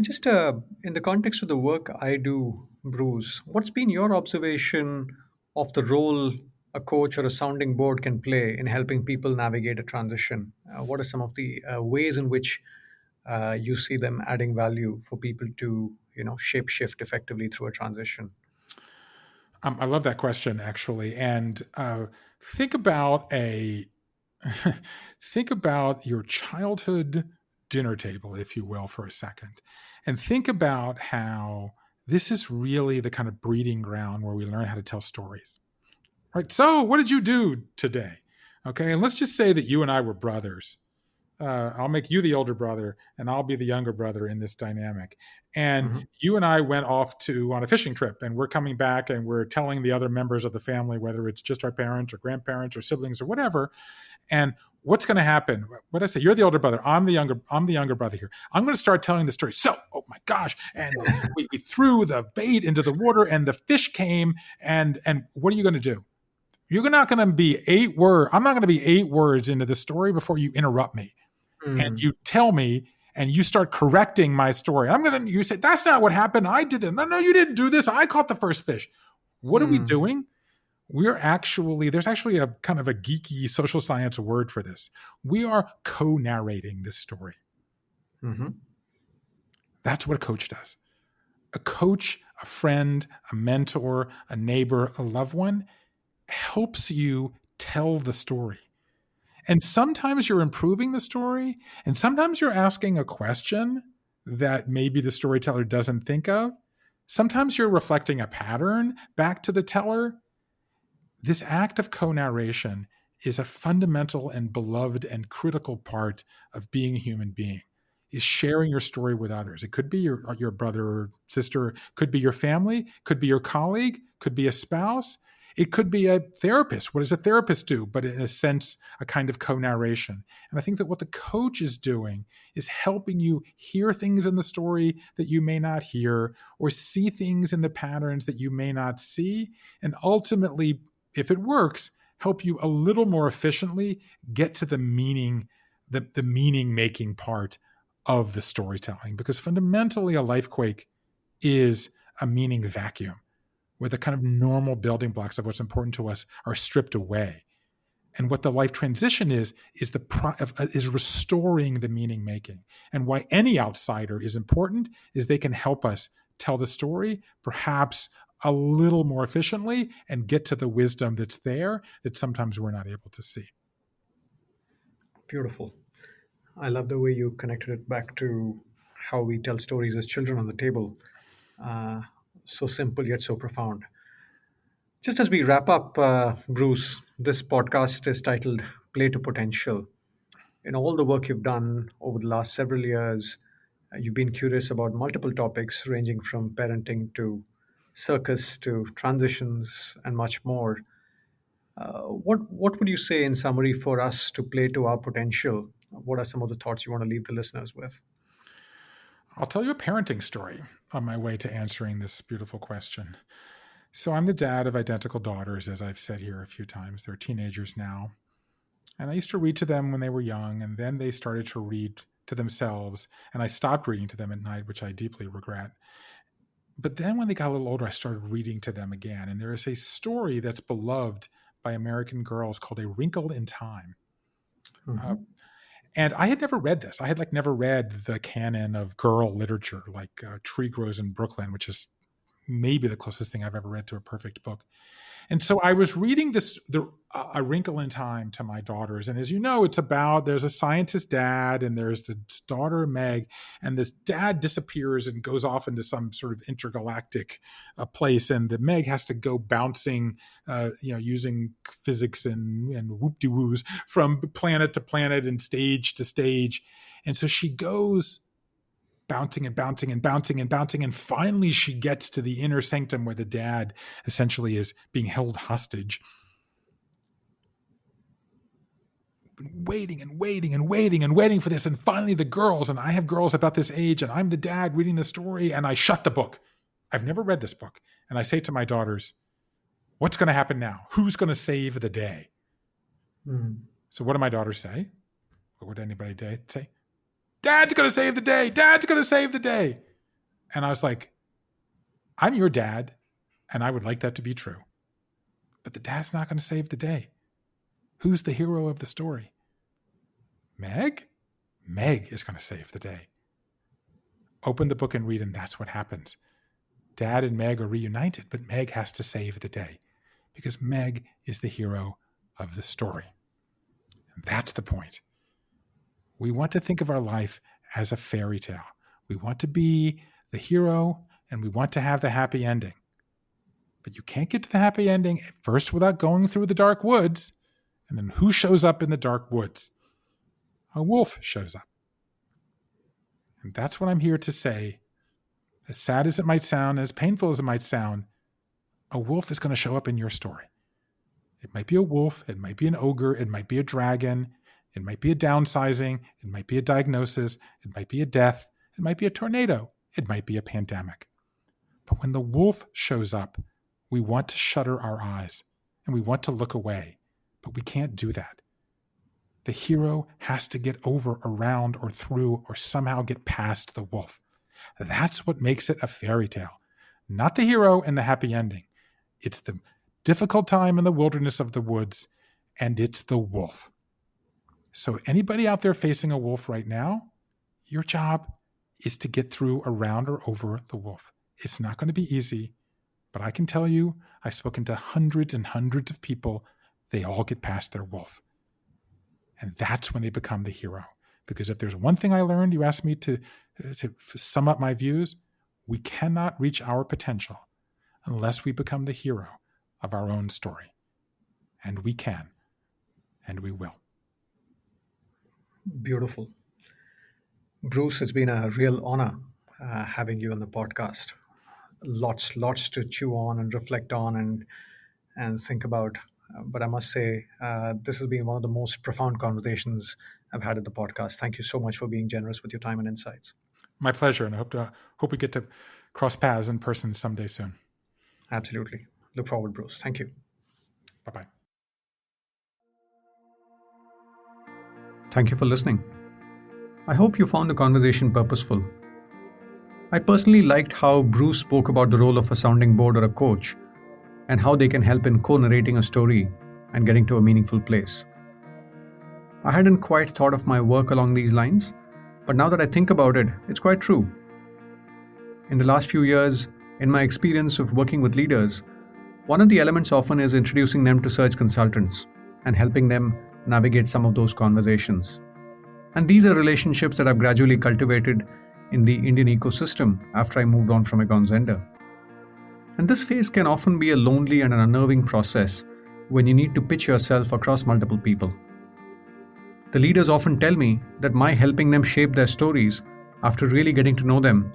just in the context of the work I do, Bruce, what's been your observation of the role a coach or a sounding board can play in helping people navigate a transition? What are some of the ways in which you see them adding value for people to, shape shift effectively through a transition? I love that question, actually. And think about your childhood dinner table, if you will, for a second, and think about how this is really the kind of breeding ground where we learn how to tell stories. Right. So what did you do today? Okay. And let's just say that you and I were brothers. I'll make you the older brother and I'll be the younger brother in this dynamic. And you and I went off on a fishing trip, and we're coming back and we're telling the other members of the family, whether it's just our parents or grandparents or siblings or whatever. And what's going to happen? What I say, you're the older brother. I'm the younger brother here. I'm going to start telling the story. So, oh my gosh. And we threw the bait into the water and the fish came, and what are you going to do? You're not going to be 8 words. I'm not going to be 8 words into the story before you interrupt me. And you tell me, and you start correcting my story. You say, that's not what happened. I did it. No, you didn't do this. I caught the first fish. What are we doing? There's actually a kind of a geeky social science word for this. We are co-narrating this story. That's what a coach does. A coach, a friend, a mentor, a neighbor, a loved one helps you tell the story. And sometimes you're improving the story, and sometimes you're asking a question that maybe the storyteller doesn't think of. Sometimes you're reflecting a pattern back to the teller. This act of co-narration is a fundamental and beloved and critical part of being a human being, is sharing your story with others. It could be your brother or sister, could be your family, could be your colleague, could be a spouse. It could be a therapist. What does a therapist do? But in a sense, a kind of co-narration. And I think that what the coach is doing is helping you hear things in the story that you may not hear, or see things in the patterns that you may not see. And ultimately, if it works, help you a little more efficiently get to the meaning, the meaning-making part of the storytelling. Because fundamentally, a life quake is a meaning vacuum, where the kind of normal building blocks of what's important to us are stripped away. And what the life transition is restoring the meaning making. And why any outsider is important is they can help us tell the story perhaps a little more efficiently and get to the wisdom that's there that sometimes we're not able to see. Beautiful. I love the way you connected it back to how we tell stories as children on the table. So simple yet so profound. Just as we wrap up, Bruce, this podcast is titled Play to Potential. In all the work you've done over the last several years, you've been curious about multiple topics ranging from parenting to circus to transitions and much more. What would you say in summary for us to play to our potential? What are some of the thoughts you want to leave the listeners with? I'll tell you a parenting story on my way to answering this beautiful question. So I'm the dad of identical daughters, as I've said here a few times. They're teenagers now. And I used to read to them when they were young, and then they started to read to themselves. And I stopped reading to them at night, which I deeply regret. But then when they got a little older, I started reading to them again. And there is a story that's beloved by American girls called A Wrinkle in Time. Mm-hmm. And I had never read this. I had never read the canon of girl literature, like Tree Grows in Brooklyn, which is maybe the closest thing I've ever read to a perfect book. And so I was reading A Wrinkle in Time to my daughters. And as you know, there's a scientist dad and there's the daughter Meg, and this dad disappears and goes off into some sort of intergalactic place. And the Meg has to go bouncing, using physics and whoop-de-woos from planet to planet and stage to stage. And so she goes bouncing and bouncing and bouncing and bouncing. And finally she gets to the inner sanctum where the dad essentially is being held hostage. Waiting and waiting and waiting and waiting for this. And finally the girls, and I have girls about this age, and I'm the dad reading the story, and I shut the book. I've never read this book. And I say to my daughters, what's going to happen now? Who's going to save the day? So what do my daughters say? What would anybody say? Dad's going to save the day. Dad's going to save the day. And I was like, I'm your dad, and I would like that to be true. But the dad's not going to save the day. Who's the hero of the story? Meg? Meg is going to save the day. Open the book and read, and that's what happens. Dad and Meg are reunited, but Meg has to save the day because Meg is the hero of the story. And that's the point. We want to think of our life as a fairy tale. We want to be the hero, and we want to have the happy ending. But you can't get to the happy ending at first without going through the dark woods. And then who shows up in the dark woods? A wolf shows up. And that's what I'm here to say. As sad as it might sound, as painful as it might sound, a wolf is going to show up in your story. It might be a wolf, it might be an ogre, it might be a dragon, it might be a downsizing, it might be a diagnosis, it might be a death, it might be a tornado, it might be a pandemic. But when the wolf shows up, we want to shutter our eyes and we want to look away, but we can't do that. The hero has to get over, around, or through, or somehow get past the wolf. That's what makes it a fairy tale. Not the hero and the happy ending. It's the difficult time in the wilderness of the woods, and it's the wolf. So anybody out there facing a wolf right now, your job is to get through, around, or over the wolf. It's not going to be easy, but I can tell you, I've spoken to hundreds and hundreds of people. They all get past their wolf. And that's when they become the hero. Because if there's one thing I learned, you asked me to sum up my views, we cannot reach our potential unless we become the hero of our own story. And we can, and we will. Beautiful. Bruce, it's been a real honor having you on the podcast. Lots to chew on and reflect on and think about. But I must say, this has been one of the most profound conversations I've had at the podcast. Thank you so much for being generous with your time and insights. My pleasure, and I hope we get to cross paths in person someday soon. Absolutely. Look forward, Bruce. Thank you. Bye-bye. Thank you for listening. I hope you found the conversation purposeful. I personally liked how Bruce spoke about the role of a sounding board or a coach and how they can help in co-narrating a story and getting to a meaningful place. I hadn't quite thought of my work along these lines, but now that I think about it, it's quite true. In the last few years, in my experience of working with leaders, one of the elements often is introducing them to search consultants and helping them navigate some of those conversations. And these are relationships that I've gradually cultivated in the Indian ecosystem after I moved on from Egon Zehnder. And this phase can often be a lonely and an unnerving process when you need to pitch yourself across multiple people. The leaders often tell me that my helping them shape their stories after really getting to know them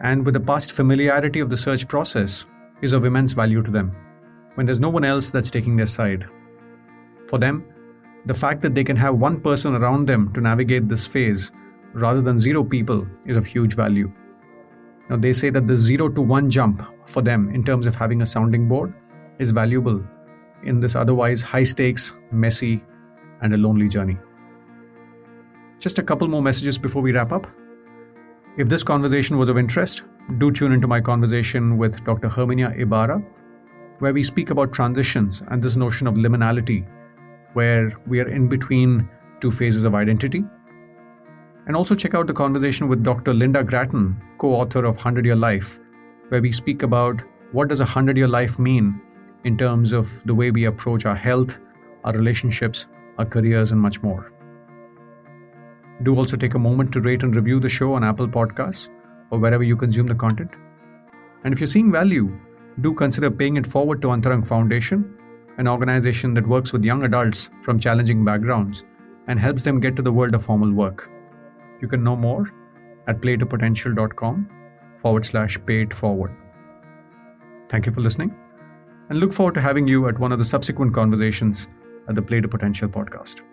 and with the past familiarity of the search process is of immense value to them when there's no one else that's taking their side. For them, the fact that they can have one person around them to navigate this phase rather than 0 people is of huge value. Now, they say that the 0 to 1 jump for them in terms of having a sounding board is valuable in this otherwise high stakes, messy, and a lonely journey. Just a couple more messages before we wrap up. If this conversation was of interest, do tune into my conversation with Dr. Herminia Ibarra, where we speak about transitions and this notion of liminality, where we are in between 2 phases of identity. And also check out the conversation with Dr. Linda Gratton, co-author of 100-Year Life, where we speak about what does a 100-year life mean in terms of the way we approach our health, our relationships, our careers, and much more. Do also take a moment to rate and review the show on Apple Podcasts or wherever you consume the content. And if you're seeing value, do consider paying it forward to Antarang Foundation, an organization that works with young adults from challenging backgrounds and helps them get to the world of formal work. You can know more at playtopotential.com/pay-it-forward. Thank you for listening and look forward to having you at one of the subsequent conversations at the Play to Potential podcast.